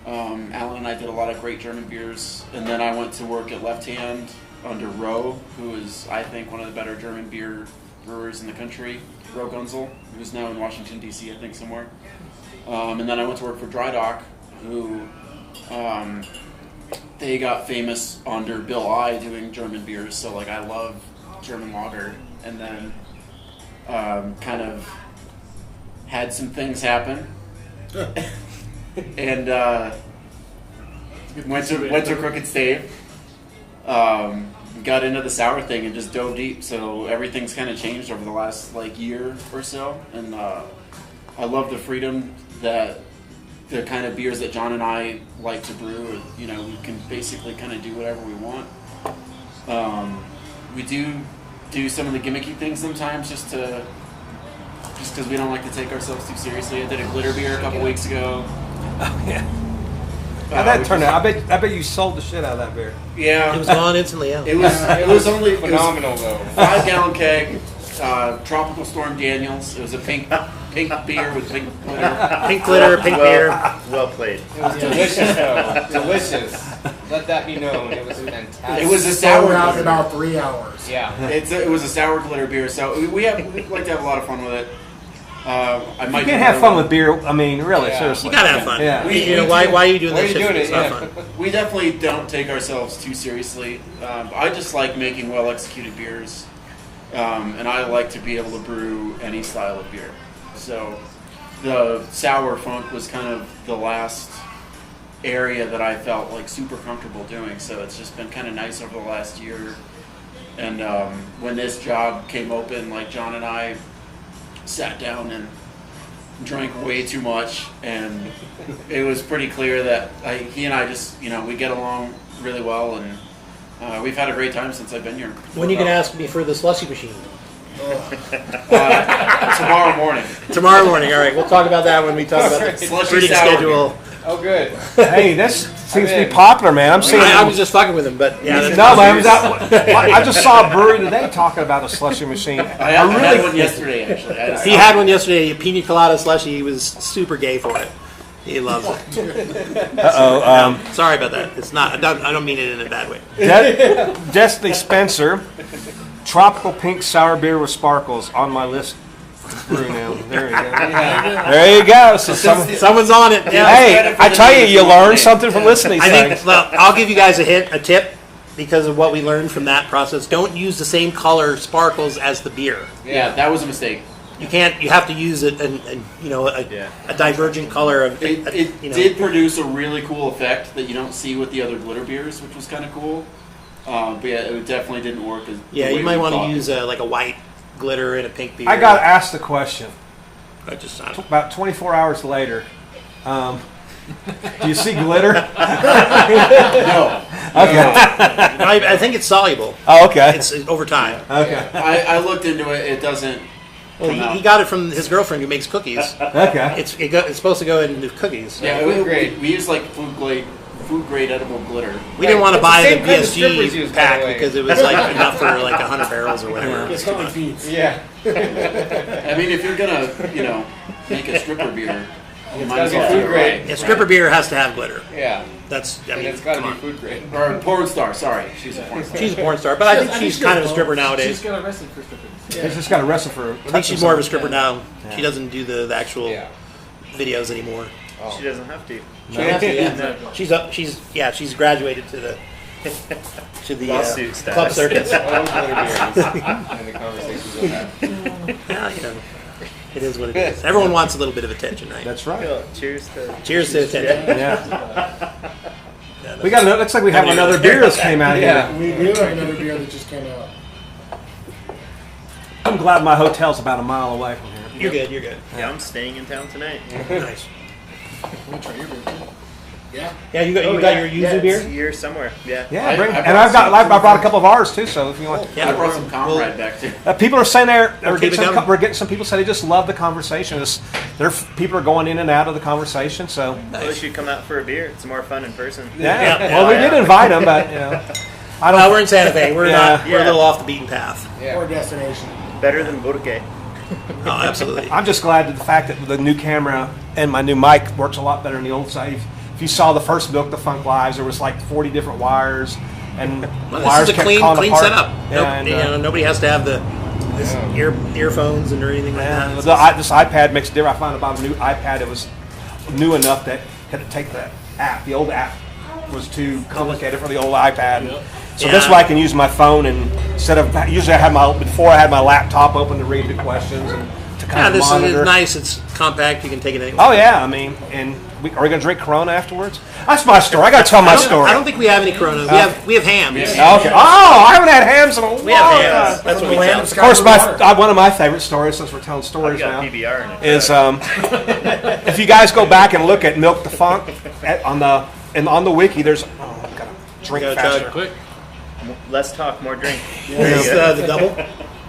Alan and I did a lot of great German beers, and then I went to work at Left Hand under Rowe, who is, I think, one of the better German beer brewers in the country. Rowe Gunzel, who's now in Washington D.C. I think somewhere. And then I went to work for Dry Dock, who they got famous under Bill I doing German beers. So like I love German lager, and then kind of had some things happen. And went to Crooked Stave. Got into the sour thing and just dove deep. So everything's kind of changed over the last year or so. And I love the freedom that the kind of beers that John and I like to brew. You know, we can basically kind of do whatever we want. We do some of the gimmicky things sometimes just because we don't like to take ourselves too seriously. I did a glitter beer a couple weeks ago. Oh, yeah. How'd that turn out? I bet you sold the shit out of that beer. Yeah, It was gone instantly. Yeah. it was only Phenomenal though. 5-gallon keg, Tropical Storm Daniels. It was a pink beer with pink glitter. Pink glitter, pink beer. Well played. It was delicious though. Delicious. Let that be known. It was fantastic. It was a Sour sour out in glitter. about 3 hours. It Yeah. was a sour glitter beer, so we like to have a lot of fun with it. I might You can't have fun with beer. I mean, really, Yeah. seriously. You gotta have fun. Yeah. Why are you doing Why are this you shit? doing It's it? not Yeah. fun. We definitely don't take ourselves too seriously. I just like making well-executed beers, and I like to be able to brew any style of beer. So the sour funk was kind of the last area that I felt like super comfortable doing. So it's just been kind of nice over the last year. And when this job came open, like John and I sat down and drank way too much, and it was pretty clear that he and I just, we get along really well, and we've had a great time since I've been here. When you can ask me for the slushy machine? Tomorrow morning. Tomorrow morning. All right, we'll talk about that when we talk about the Slushy breeding sour schedule. Oh, good. Hey, this seems to be in. popular, man. I'm seeing. I was just fucking with him, but yeah. That's No, man. I just saw a brewery today talking about a slushy machine. I had one yesterday, actually. He had one yesterday, a pina colada slushy. He was super gay for it. He loves it. Uh-oh. Sorry about that. It's not. I don't mean it in a bad way. Destiny Spencer, tropical pink sour beer with sparkles on my list. Brew now. There you go. There you go. So Someone's on it. Yeah. hey, I tell you, you learn something from listening to I things. think. Well, I'll give you guys a tip, because of what we learned from that process. Don't use the same color sparkles as the beer. Yeah, that was a mistake. You can't. You have to use it, a divergent color of. It did produce a really cool effect that you don't see with the other glitter beers, which was kind of cool. But yeah, it definitely didn't work. Yeah, you might want to use like a white glitter and a pink beer. I got asked the question I just not. about 24 hours later. Do you see glitter? No. Okay. I think it's soluble. Oh, okay. It's over time. Okay. I looked into it. It doesn't. Well, he got it from his girlfriend who makes cookies. Okay. It's supposed to go into cookies. Yeah, food grade. we use like food grade edible glitter. We didn't want to It's the buy the same kind of strippers BSG use, by pack the way. because it was like enough for like 100 barrels or whatever. It's called beans. Yeah. I mean, if you're gonna, make a stripper beer, you might gotta as be well food do it grade. right. Yeah, stripper beer has to have glitter. Yeah. That's. I And mean, it's got to come be on. food grade. Or porn star. Sorry, she's a porn star. She's a porn star, but I think she's kind of a stripper She's nowadays. got arrested for stripping. He's just got a recipe for. I think she's more of a stripper now. She doesn't do the actual Yeah. videos anymore. She doesn't have to. She has to, yeah. She's graduated to the Lawsuit club status. circuits. All glitter beers and the conversations we'll have. Yeah, it is what it is. Everyone wants a little bit of attention, right? That's right. Cool. Cheers to. Cheers to attention. Yeah. We got. Looks like we have another beer that came out here. Yeah. We do have another beer that just came out. I'm glad my hotel's about a mile away from here. You're good. You're good. Yeah, I'm staying in town tonight. Nice. Yeah. Yeah, you got your yuzu beer. It's here somewhere. Yeah. Yeah, I I brought a couple of ours too. So if you want, Yeah, I brought some comrade back too. people are saying keep it coming. we're getting some people say they just love the conversation. People are going in and out of the conversation. So Well, you should come out for a beer. It's more fun in person. yeah. Yeah. Well, we did invite them, but I don't. We're in Santa Fe. We're Yeah. we're a little off the beaten path. Yeah. Or destination. Better than Burke. Oh, absolutely. I'm just glad that the fact that the new camera and my new mic works a lot better than the old side. If you saw the first Milk the Funk Lives, there was like 40 different wires, and Well, wires this is a kept clean calling apart. setup. Yeah, and, Nobody has to have this earphones and or anything like and that. this iPad makes a difference. I found about a new iPad that was new enough that had to take the app. The old app was too complicated for the old iPad. So this Yeah. way I can use my phone, and instead of usually I had my laptop open to read the questions and to kind Yeah, of this monitor. is nice. It's compact. You can take it anywhere. Oh yeah, I mean, and Are we going to drink Corona afterwards? That's my story. I got to tell my story. I don't think we have any Corona. We have hams. Okay. Oh, I haven't had hams in a while. We have hams. That's what we Land have. of Of course, Water. one of my favorite stories, since we're telling I've stories got now, PBR in it. is if you guys go back and look at Milk Defunct on the wiki, there's I've got to drink Gotta faster. chug. Quick. Less talk, more drink. This is the double.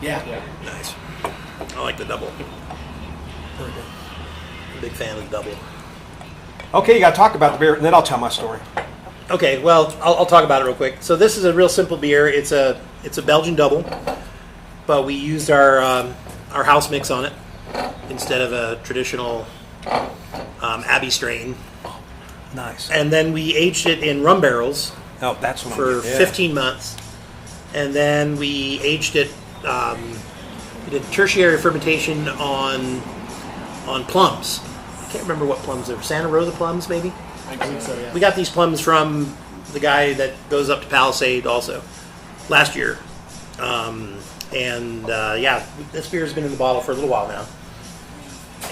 Yeah. Nice. I like the double. Big fan of the double. Okay, you got to talk about the beer, and then I'll tell my story. Okay, well, I'll talk about it real quick. So this is a real simple beer. It's a Belgian double, but we used our house mix on it instead of a traditional Abbey strain, Nice. and then we aged it in rum barrels Oh, that's what for 15 months, and then we aged it. We did tertiary fermentation on plums. I can't remember what plums they were. Santa Rosa plums, maybe. I think so, yeah. We got these plums from the guy that goes up to Palisade also last year. Yeah, this beer has been in the bottle for a little while now.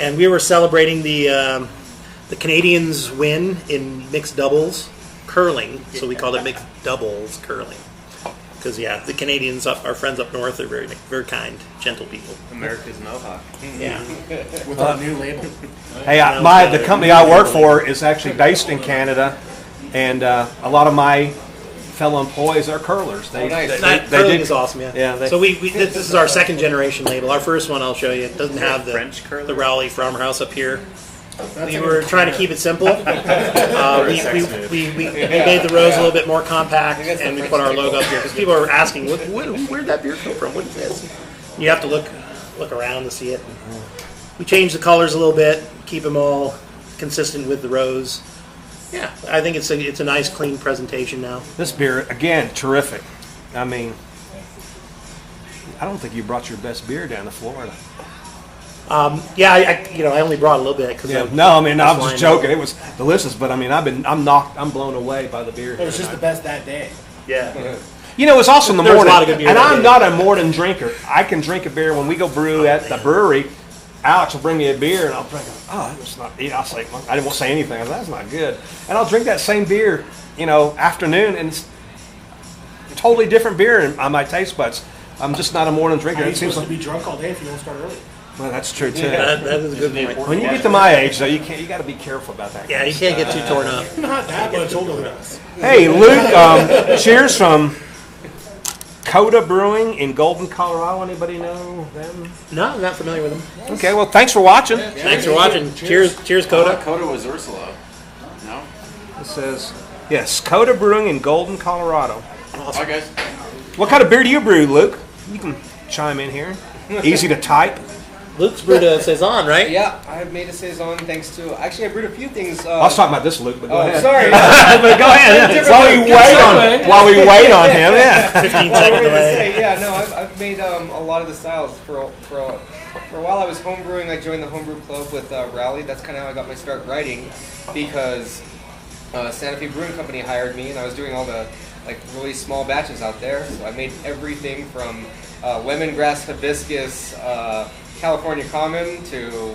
And we were celebrating the Canadians' win in mixed doubles curling, so we called it mixed doubles curling. Because the Canadians, our friends up north, are very, very kind, gentle people. America's Mohawk. Yeah. With our new label. Hey, the company I work for is actually based in Canada, and a lot of my fellow employees are curlers. They, nice. Curling is awesome, yeah. Yeah, So this is our second generation label. Our first one I'll show you. It doesn't have French curler? the Rowley Farmhouse up here. That's We a were good trying to keep it simple. We made the rose a little bit more compact, and we put our logo up here because people are asking, "Where'd that beer come from? What is this?" And you have to look around to see it. We changed the colors a little bit, keep them all consistent with the rose. Yeah, I think it's a nice, clean presentation now. This beer, again, terrific. I mean, I don't think you brought your best beer down to Florida. Yeah, I only brought a little bit because No, I mean, I'm just joking. It was delicious, but I mean, I'm blown away by the beer. It was just the best that day. Yeah. You know, it's also in the There was a morning, lot of good beer and that I'm day. not a morning drinker. I can drink a beer when we go brew at the brewery. Alex will bring me a beer, and I'll drink it. Oh, it's not. I'll say, I didn't want to say anything. I was, that's not good. And I'll drink that same beer, afternoon, and it's a totally different beer on my taste buds. I'm just not a morning drinker. How are you It seems supposed like, to be drunk all day if you don't start early? well, that's true too. that is a good point. When you get to my age, though, you got to be careful about that. Yeah, you can't get too torn up. Not that much older than us. Hey, Luke, cheers from Coda Brewing in Golden, Colorado. Anybody know them? No, I'm not familiar with them. Okay, well, thanks for watching. Thanks for watching. Cheers, Coda. Coda was Ursula. No? It says, yes, Coda Brewing in Golden, Colorado. Hi, guys. What kind of beer do you brew, Luke? You can chime in here. Easy to type. Luke's brewed a saison, right? Yeah, I made a saison thanks to. Actually, I brewed a few things. I was talking about this, Luke, but go ahead. Sorry. But go ahead. While we wait on him, yeah. 15 What second were you gonna delay. say? Yeah, no, I've made a lot of the styles for a while. I was homebrewing. I joined the homebrew club with Rowley. That's kind of how I got my start writing, because Santa Fe Brewing Company hired me, and I was doing all the really small batches out there. So I made everything from lemongrass hibiscus, California common to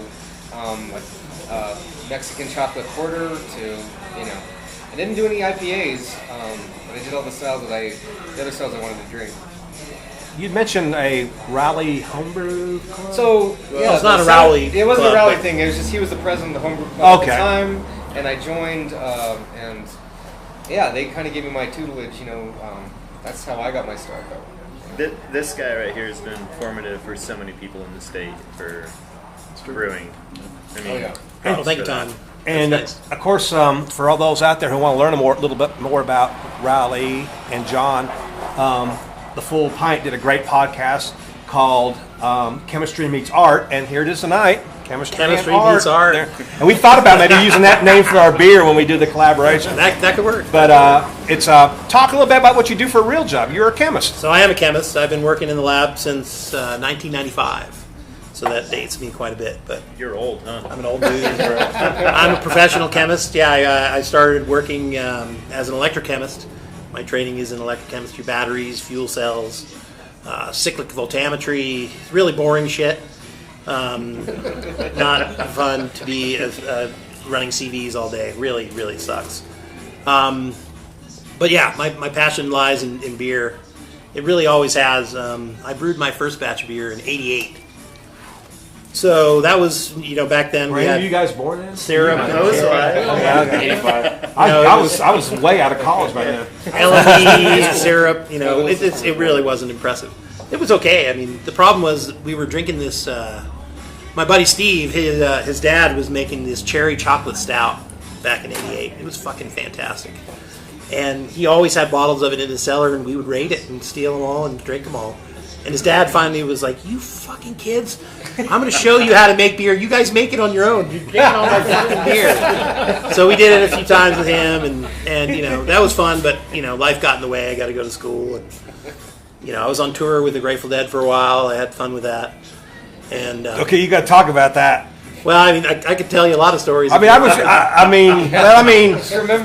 Mexican chocolate porter to I didn't do any IPAs, but I did all the other styles I wanted to drink. You'd mentioned a Rowley homebrew club? So yeah, it's not a so Rowley It wasn't club, a Rowley but- thing. It was just he was the president of the homebrew club Okay. at the time, and I joined, and yeah, they kind of gave me my tutelage. That's how I got my start. This guy right here has been formative for so many people in the state for brewing. I mean, Oh, yeah. Oh, thank you, for that. Tom. And That's nice. of course, for all those out there who want to learn a little bit more about Rowley and John, the Full Pint did a great podcast called Chemistry Meets Art, and here it is tonight. Chemistry Meets Art. Art. There. And we thought about maybe using that name for our beer when we do the collaboration. That could work. But it's talk a little bit about what you do for a real job. You're a chemist. So I am a chemist. I've been working in the lab since 1995. So that dates me quite a bit, but You're old, huh? I'm an old dude. I'm a professional chemist. Yeah, I started working as an electrochemist. My training is in electrochemistry, batteries, fuel cells, cyclic voltammetry. Really boring shit. Not fun to be a running CVs all day. Really, really sucks. But yeah, my passion lies in beer. It really always has. I brewed my first batch of beer in '88. So that was, back then. Were any of you guys born then? Syrup. I was alive. 85. I was way out of college by then. LME, syrup, it really wasn't impressive. It was okay. I mean, the problem was we were drinking this. My buddy Steve, his dad was making this cherry chocolate stout back in '88. It was fucking fantastic. And he always had bottles of it in his cellar, and we would raid it and steal them all and drink them all. And his dad finally was like, "You fucking kids, I'm going to show you how to make beer. You guys make it on your own. You're drinking all my fucking beer." So we did it a few times with him, and that was fun. But life got in the way. I got to go to school, and I was on tour with the Grateful Dead for a while. I had fun with that. And Okay, you got to talk about that. well, I mean, I could tell you a lot of stories. I mean,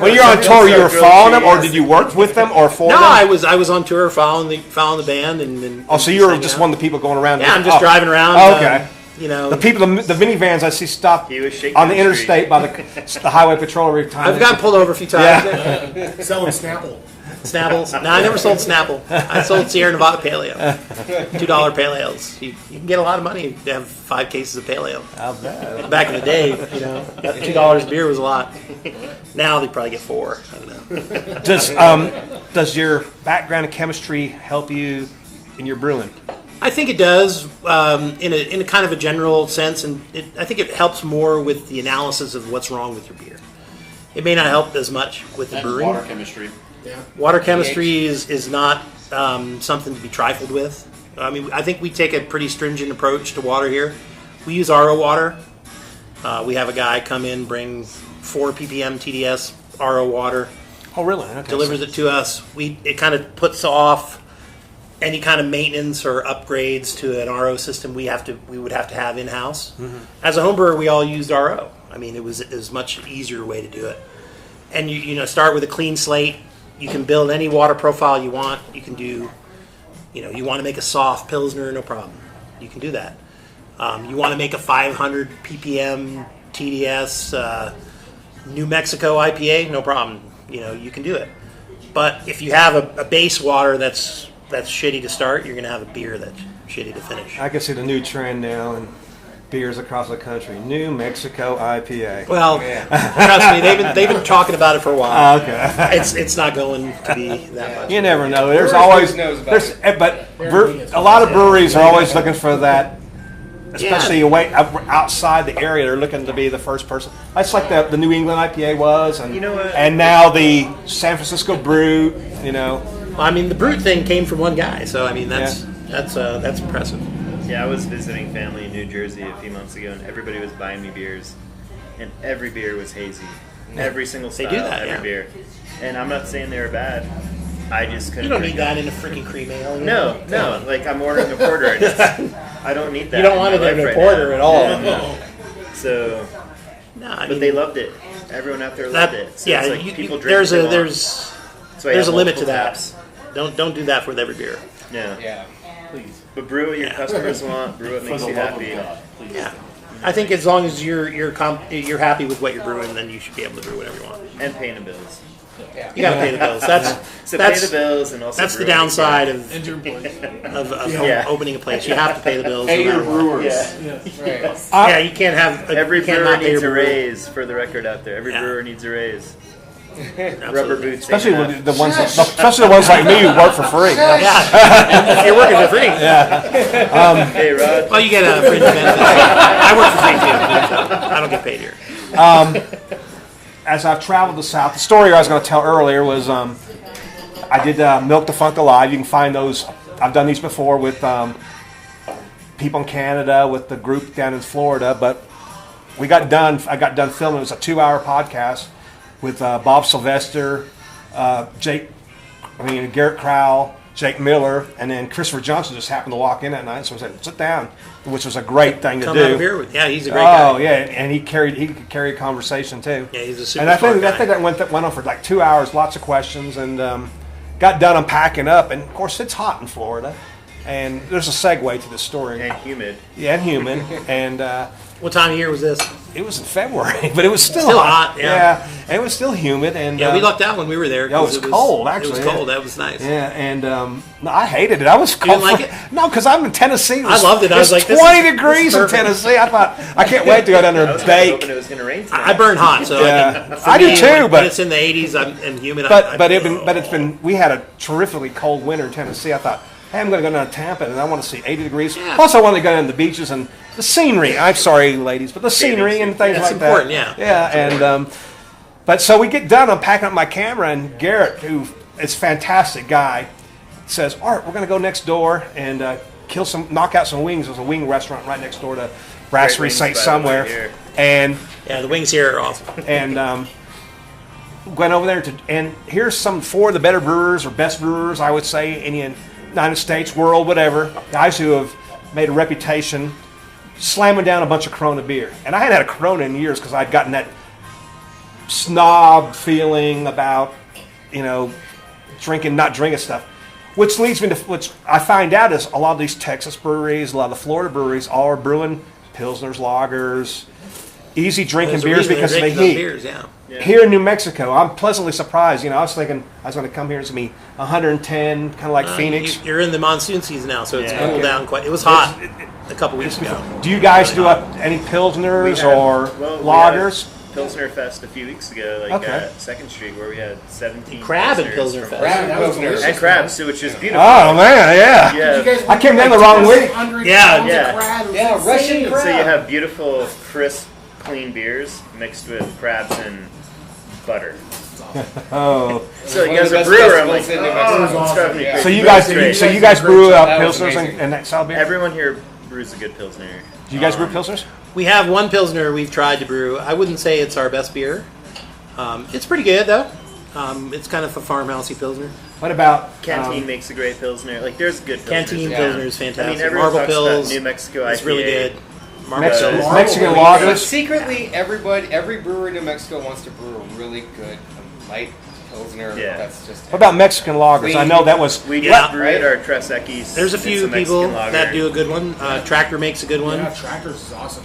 when you're on tour, you were following them, or did you work with them or for No, them? I was on tour following the band, and Oh, so you were just one of the people going around? Yeah, I'm just driving around. Oh, okay. The people, the minivans I see stopped He was shaking on the the interstate by the highway patrol every time. I've gotten pulled over a few times. Yeah. Selling Snapple. Snapples. No, I never sold Snapple. I sold Sierra Nevada Pale Ale. $2 Pale Ales. You can get a lot of money to have 5 cases of Pale Ale. I'll bet. Back in the day, that $2 beer was a lot. Now they probably get 4. I don't know. Does your background in chemistry help you in your brewing? I think it does in a kind of a general sense, and I think it helps more with the analysis of what's wrong with your beer. It may not help as much with the And brewing. water chemistry. Yeah. Water chemistry is not something to be trifled with. I mean, I think we take a pretty stringent approach to water here. We use RO water. We have a guy come in, bring 4 ppm TDS RO water, Oh, really? Okay. delivers it to us. It kind of puts off any kind of maintenance or upgrades to an RO system we would have to have in house. Mm-hmm. As a home brewer, we all used RO. I mean, it was a much easier way to do it. And you start with a clean slate. You can build any water profile you want. You can do, you want to make a soft Pilsner, no problem. You can do that. You want to make a 500 ppm TDS New Mexico IPA, no problem. You can do it. But if you have a base water that's shitty to start, you're going to have a beer that's shitty to finish. I can see the new trend now and beers across the country. New Mexico IPA. Well, trust me, they've been talking about it for a while. Okay. It's not going to be that much. You never know. There's Brewers always knows about but a lot of breweries are always looking for that, especially away outside the area. They're looking to be the first person. That's like the New England IPA was, and and now the San Francisco Brew. I mean, the Brute thing came from one guy, so I mean that's impressive. Yeah, I was visiting family in New Jersey a few months ago, and everybody was buying me beers, and every beer was hazy. Every single style, do that, every beer. And I'm not saying they were bad. I just couldn't. You don't drink need that them. in a freaking cream ale. No. Like I'm ordering a porter, and I don't need that. You don't want it in a porter at all. No. So, No, I but mean, they loved it. Everyone out there loved it. So yeah, it's like people drink there's what a they want. there's That's why I there's a have limit to multiple that. taps. Don't do that with every beer. Yeah. Yeah. Please. But brew what your customers want. Brew what For makes the you love happy. of God, please. Yeah, I think as long as you're happy with what you're brewing, then you should be able to brew whatever you want. And paying the bills. Yeah. You got to pay the bills. So That's pay the bills and also that's the brew what you downside can. of And your employees. Yeah. opening a place. You have to pay the bills. Pay no your matter what. brewers. Yeah. Right. Yeah, you can't have Every you can't brewer not pay needs a your brewer. raise, for the record out there. Every Yeah. brewer needs a raise. Absolutely. Rubber boots. Especially ain't with the ones like me who work for free. Yeah, if you're working for free. enough. Hey, Rod. Well, you get a fringe benefit. I work for free too. So I don't get paid here. As I've traveled the South, the story I was going to tell earlier was I did Milk the Funk Alive. You can find those. I've done these before with people in Canada, with the group down in Florida. But I got done filming. It was a 2-hour podcast with Bob Sylvester, Garrett Crowell, Jake Miller, and then Christopher Johnson just happened to walk in that night. So I said, "Sit down," which was a great thing to Come do. have a beer with. Yeah, he's a great guy. Oh yeah, and he could carry a conversation too. Yeah, he's a super And I smart think guy. that went on for like 2 hours, lots of questions, and got done unpacking up. And of course, it's hot in Florida, and there's a segue to this story. And humid. Yeah, and human, and What time of year was this? It was in February, but it was still hot. Yeah. and it was still humid. And Yeah, we lucked out when we were there. Yeah, it was cold, actually. It was cold. That was nice. Yeah, and no, I hated it. I was cold. didn't like it? No, because I'm in Tennessee. I loved it. I was like, this 20 is degrees in perfect. Tennessee. I thought, I can't wait to go down there I and was kinda bake. hoping it was going to rain tonight. I burn hot, so Yeah. for I do me, too, when but- it's in the 80s and humid. But it's been. We had a terrifically cold winter in Tennessee. I thought, hey, I'm going to go down to Tampa, and I want to see 80 degrees. Yeah. Plus, I wanted to go down to the beaches and the scenery. I'm sorry, ladies, but the scenery and things That's like important, that. yeah. Yeah, and but so we get done. I'm packing up my camera, and Garrett, who is a fantastic guy, says, "Art, we're going to go next door and knock out some wings." There's a wing restaurant right next door to Brasserie wings, Saint by the way, somewhere, here. and yeah, the wings here are awesome. and went over there and here's some 4 of the better brewers or best brewers, I would say, in the United States, world, whatever, guys who have made a reputation slamming down a bunch of Corona beer. And I hadn't had a Corona in years because I'd gotten that snob feeling about, not drinking stuff. Which leads me to, which I find out is a lot of these Texas breweries, a lot of the Florida breweries, all are brewing Pilsners, lagers, easy drinking There's a beers reason because they're of the drinking those heat. beers, yeah. Here in New Mexico, I'm pleasantly surprised. I was thinking I was going to come here and it's going to be 110, kind of like Phoenix. You're in the monsoon season now, so it's Yeah. cooled down quite. It was hot a couple weeks ago. Do you guys do any Pilsners or We lagers? had Pilsner Fest a few weeks ago, like Okay. at 2nd Street, where we had 17 Crab and Pilsners Pilsner from- Fest. Crab and That was Pilsner. delicious. And crabs, so which is beautiful. Oh man, yeah. Yeah. You guys I came down the wrong week. Yeah, Yeah, Russian crab. So you have beautiful, crisp, clean beers mixed with crabs and butter. Oh, So you One of guys the are best brewer, I'm like, festivals in New oh, Mexico. it's driving me Yeah. crazy. so you That's guys, great. so you guys brew That was Pilsners amazing. and that style beer? Everyone here brews a good Pilsner. Do you guys brew Pilsners? we have one Pilsner we've tried to brew. I wouldn't say it's our best beer. It's pretty good, though. It's kind of a farmhousey Pilsner. What about Canteen makes a great Pilsner. Like, there's good Pilsners. Canteen Yeah. Pilsner is I fantastic. mean, everyone Marble talks about Pills New Mexico is IPA. really good. Marble Mexican, Pills. Mexican But lagers? secretly, every brewer in New Mexico wants to brew a really good light Pilsner. Yeah. That's just. What about Mexican lagers? I know that was. We Yeah. just brewed our Tres Equis. There's a It's few Mexican people lager. that do a good one. Tractor makes a good one. Yeah, Tractors is awesome.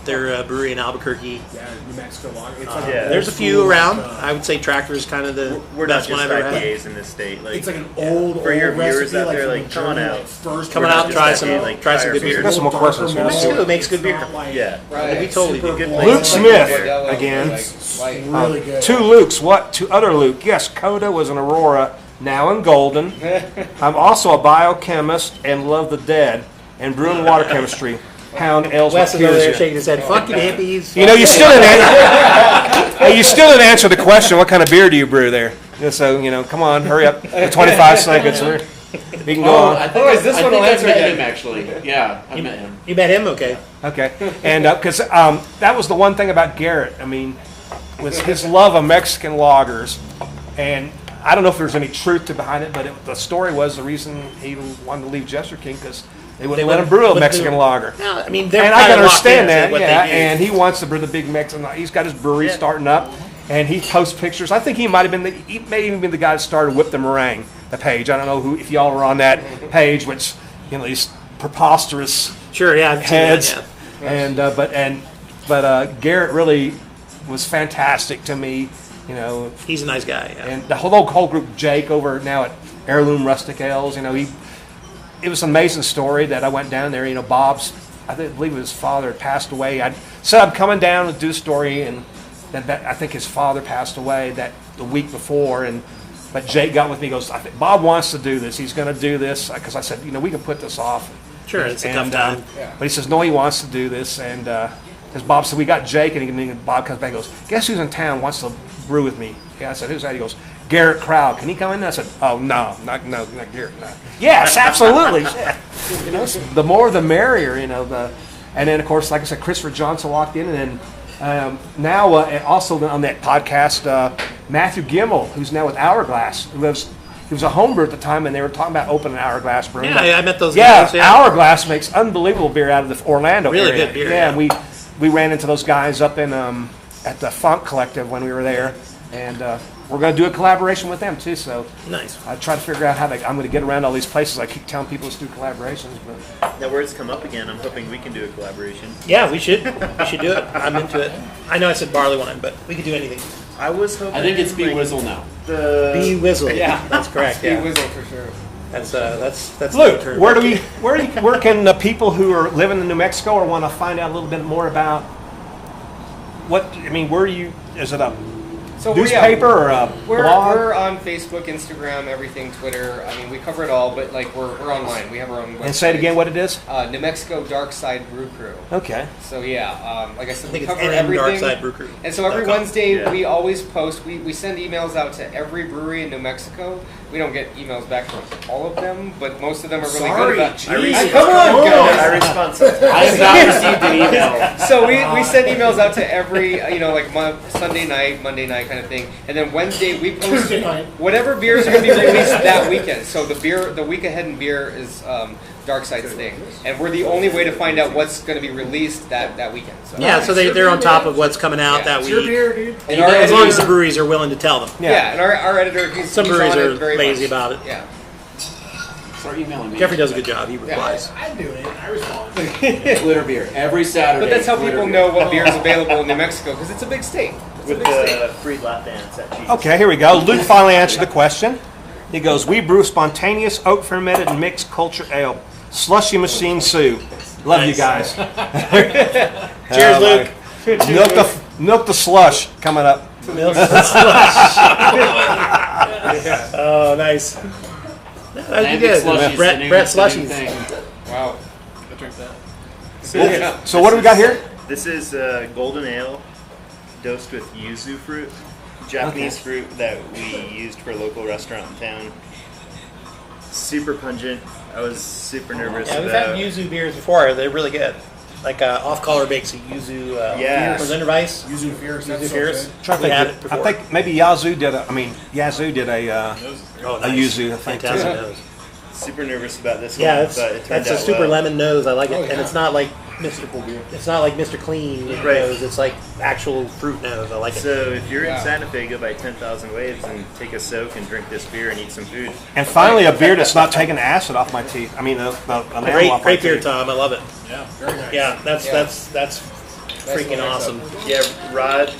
They're a brewery in Albuquerque. Yeah, New Mexico lager. It's like Yeah. an There's a old few school, around. like, I would say Tractor is kind of the We're not best one just I've ever had. IPAs in this state. Like, it's like an old, For your old viewers recipe, out there, from like, come on Germany, out. like, first Come on brew. out, try just some, IPA, like, try some try good our beer. Got some more Darker questions. malt. Mexico makes good It's beer. not like- Yeah. Right. We totally do. Super Good bland, place. Luke like Smith, Modelo, again. like, light. Really good. 2 Lukes. What? 2 other Luke. Yes, Coda was an Aurora, now in Golden. I'm also a biochemist and love the dead and brewing water chemistry. Pound L's Wes with is over there Cusia. shaking his head. Fucking hippies. You still didn't answer. Hey, you still didn't answer the question. What kind of beer do you brew there? So come on, hurry up. The 25 seconds. We can go Oh, on. I think, Otherwise, this I one think will I've answer met again. him actually. Yeah, I met him. You met him? Okay. Okay, and because that was the one thing about Garrett. I mean, was his love of Mexican lagers, and I don't know if there's any truth to behind it, but the story was the reason he wanted to leave Jester King because they wouldn't let him brew a wouldn't Mexican do- lager. No, I mean, they're And I kinda can locked understand into that, what yeah. they do. And he wants to brew the big Mexican. He's got his brewery starting up, and he posts pictures. I think he might have been he may even been the guy that started Whip the Meringue, the page. I don't know if y'all were on that page, which these preposterous Sure, yeah. I've seen heads. that, yeah. But Garrett really was fantastic to me. He's a nice guy. Yeah. And the whole group, Jake over now at Heirloom Rustic Ales, it was an amazing story that I went down there. Bob's, I believe his father had passed away. I said I'm coming down to do a story, and then I think his father passed away the week before. But Jake got with me. He goes, I think Bob wants to do this. He's going to do this because I said, we can put this off. Sure, it's a tough time. But he says no, he wants to do this, and because Bob said we got Jake, and Bob comes back and goes, guess who's in town wants to brew with me? Yeah, I said, who's that? He goes, Garrett Crowd. Can he come in? I said, oh no, not Garrett. No. Yes, absolutely. The more the merrier. And then of course, like I said, Christopher Johnson walked in, and then now also on that podcast, Matthew Gimmel, who's now with Hourglass, he was a homebrewer at the time, and they were talking about opening Hourglass Brewing. Yeah, I met those Yeah, guys. Yeah, Hourglass makes unbelievable beer out of the Orlando Really area. good beer, Yeah, yeah. and we ran into those guys up in at the Funk Collective when we were there, and we're going to do a collaboration with them too. So Nice. I try to figure out how I'm going to get around all these places. I keep telling people let's do collaborations, but Now words come up again. I'm hoping we can do a collaboration. Yeah, we should. We should do it. I'm into it. I know I said barley wine, but we could do anything. I was hoping. I think it's Bee like, Whizzle now. Bee whizzle. Yeah. That's correct. Bee Yeah. Whizzle for sure. That's the Luke, term. where can the people who are living in New Mexico or want to find out a little bit more about where are you? Is it a So newspaper or a blog? We're on Facebook, Instagram, everything, Twitter. I mean, we cover it all, but like we're online. We have our own website. And say it again, what it is? New Mexico Dark Side Brew Crew. Okay. So yeah, like I said, I we think it's cover NM everything. Darkside Brew Crew. And so every .com. Wednesday Yeah. we always post. We send emails out to every brewery in New Mexico. We don't get emails back from all of them, but most of them are really Sorry, good about. jeez. Come on, guys. I respond sometimes. I have not received an email. So we send emails out to every, like Sunday night, Monday night kind of thing. And then Wednesday we post Tuesday night. whatever beers are going to be released that weekend. So the week ahead in beer is Dark Side's thing. And we're the only way to find out what's going to be released that weekend. So. Yeah, so they're on top of what's coming out Yeah. that It's your week. beer, dude. And our As long as editor- the breweries are willing to tell them. Yeah, and our editor, he's Some he's breweries on it are very lazy much. about it. Yeah. Start emailing me. Jeffrey does a good job. He replies. I do it. I respond. Glitter beer every Saturday. But that's how glitter people beer. know what beer is available in New Mexico, because it's a big state. It's a With big state. the free lap dance at Cheese. Okay, here we go. Luke finally answered the question. He goes, we brew spontaneous oak fermented and mixed culture ale. Slushy machine Sue. Love you guys. Cheers, Luke. Milk the slush coming up. Oh, nice. That'd be Lambic good. slushies, the Brett new Slushies. thing. Wow. I drink that. So, So what do we got here? This is golden ale dosed with yuzu fruit, Japanese fruit that we used for a local restaurant in town. Super pungent. I was super nervous Yeah, we've had about. yuzu beers before. They're really good. Like Off-Color makes a yuzu Yeah. presenter vice. Yuzu Fierce. Yuzu That's so Fierce. good. Trying to We think had of- it before. I think maybe Yazoo did a Oh, a yuzu, I think, Fantastic too. nose. Super nervous about this Yeah, one, but it turned that's a out super well. lemon nose. I like it, Oh, and yeah. it's not like It's not like Mr. Clean Right. nose. It's like actual fruit nose. I like it. So if you're Yeah. in Santa Fe, go by 10,000 Waves and take a soak and drink this beer and eat some food. And finally, a beer that's not taking acid off my teeth. I mean, an enamel Great, off my great beer, teeth. Tom. I love it. Yeah. Very nice. Yeah, that's Yeah. that's freaking one, nice awesome. Yeah, Rod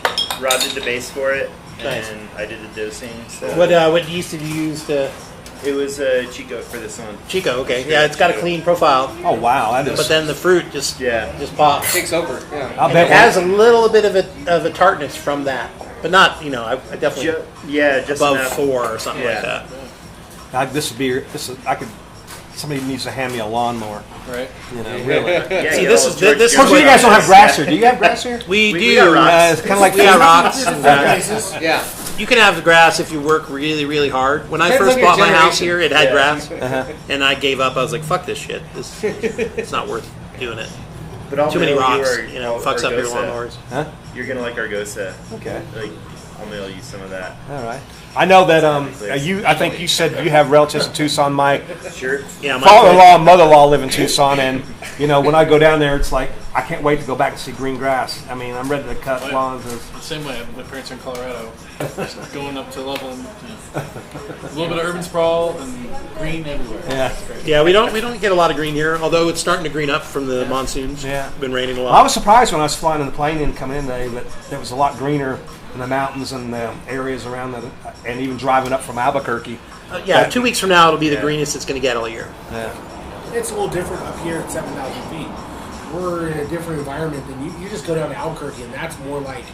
did the base for it, Nice. and I did the dosing. So What yeast did you use to it was Chico for this one. Chico? Okay, yeah, it's got a clean profile, Oh wow, that is. but then the fruit just pops. Takes over. Yeah. I'll And bet it has a little bit of a tartness from that, but not I definitely Just above enough. 4 or something like Yeah. that. this would be. Somebody needs to hand me a lawnmower. Right. You know, really. Yeah, See, get this all is- George this is Oh, so you Jefferson. guys don't have grass here? Do you have grass here? We We do. got rocks. It's kind of like We got rocks. And grass. Places. Yeah. You can have the grass if you work really, really hard. When I Depends first on your bought my house generation. here, it had Yeah. grass, Uh-huh. and I gave up. I was like, "Fuck this shit. It's not worth doing it. But I'll Too many mail you rocks. our- Fucks up your Argosa. lawnmowers." Huh? You're gonna like Argosa. Okay. Like, I'll mail you some of that. All right. I know that I think you said you have relatives in Tucson. My Sure. Yeah, my father-in-law and mother-in-law live in Tucson, and when I go down there, it's like I can't wait to go back and see green grass. I mean, I'm ready to cut Oh, yeah. lawns. The same way. My parents are in Colorado. Just going up to Loveland. A little bit of urban sprawl and green everywhere. Yeah. It's great. Yeah, we don't get a lot of green here, although it's starting to green up from the monsoons. Yeah. Been raining a Well, lot. I was surprised when I was flying in the plane and coming in today that there was a lot greener in the mountains and the areas around it, and even driving up from Albuquerque. Yeah, 2 weeks from now it'll be the greenest it's going to get all year. Yeah. It's a little different up here at 7,000 feet. We're in a different environment than you just go down to Albuquerque, and that's more like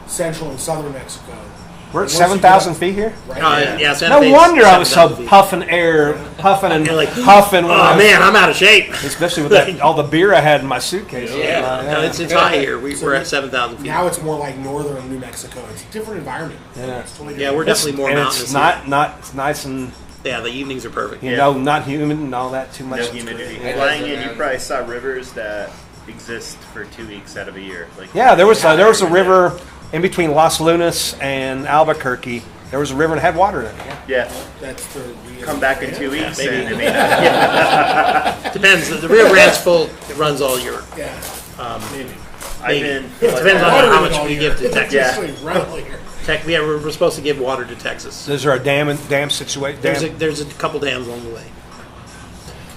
central and southern Mexico. We're at Once you 7,000 get up- feet here? Right. Yeah, Santa No Fe's wonder I was so 7,000 feet. puffing and You're like, puffing. when I Oh was- man, I'm out of shape. Especially with all the beer I had in my suitcase. No, it's high here. We're at 7,000 feet. Now it's more like northern New Mexico. It's a different environment. Yeah. It's totally Yeah, different. we're definitely more and mountainous. it's not it's nice and Yeah, the evenings are perfect. not humid and all that too much. No humidity. Yeah. Flying in, you probably saw rivers that exist for 2 weeks out of a year. Like Yeah, there was a river in between Las Lunas and Albuquerque. There was a river and had water in it. Yeah. Yeah, That's the real come back in 2 weeks maybe. and it may not. Yeah. Depends. The Rio Grande's full. It runs all year. Yeah. I've Maybe. been. It depends on Water how in much all we year. give to Texas. Yeah. Especially around here. We're supposed to give water to Texas. Is there a dam situation? There's a couple dams along the way,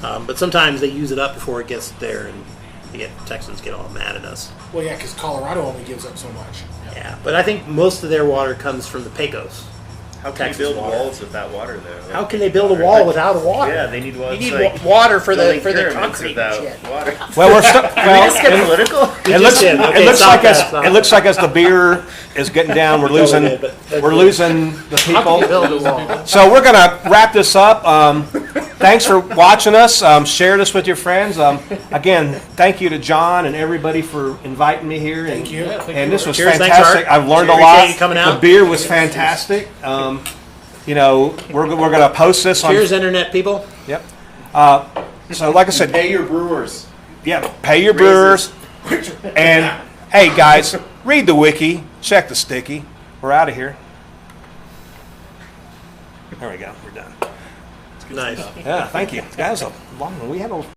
but sometimes they use it up before it gets there, and Texans get all mad at us. Well, yeah, because Colorado only gives up so much. Yeah, but I think most of their water comes from the Pecos. How can Texas you build water. walls without water, though? Like, How can they build a wall without water? Yeah, they need water. You It's need like water for the building pyramids concrete without shit. water. Well, we're stuck. Let's get political. It looks, did. Okay, it looks stop like that, as stop it looks that. like as the beer is getting down, we're Totally losing did, but that's we're good. losing the How can you people. build a wall? So we're gonna wrap this up. Thanks for watching us. Share this with your friends. Again, thank you to John and everybody for inviting me here. Thank you. And this was Cheers, thanks, fantastic. Art. I've learned a Appreciate lot. you coming The out. beer was fantastic. You know, we're gonna post this on. Cheers, internet people. Yep. So, like I said, Pay your brewers. yeah, pay your brewers. And hey, guys, read the wiki, check the sticky. We're out of here. There we go. We're done. Nice. Yeah, thank you, guys. We had a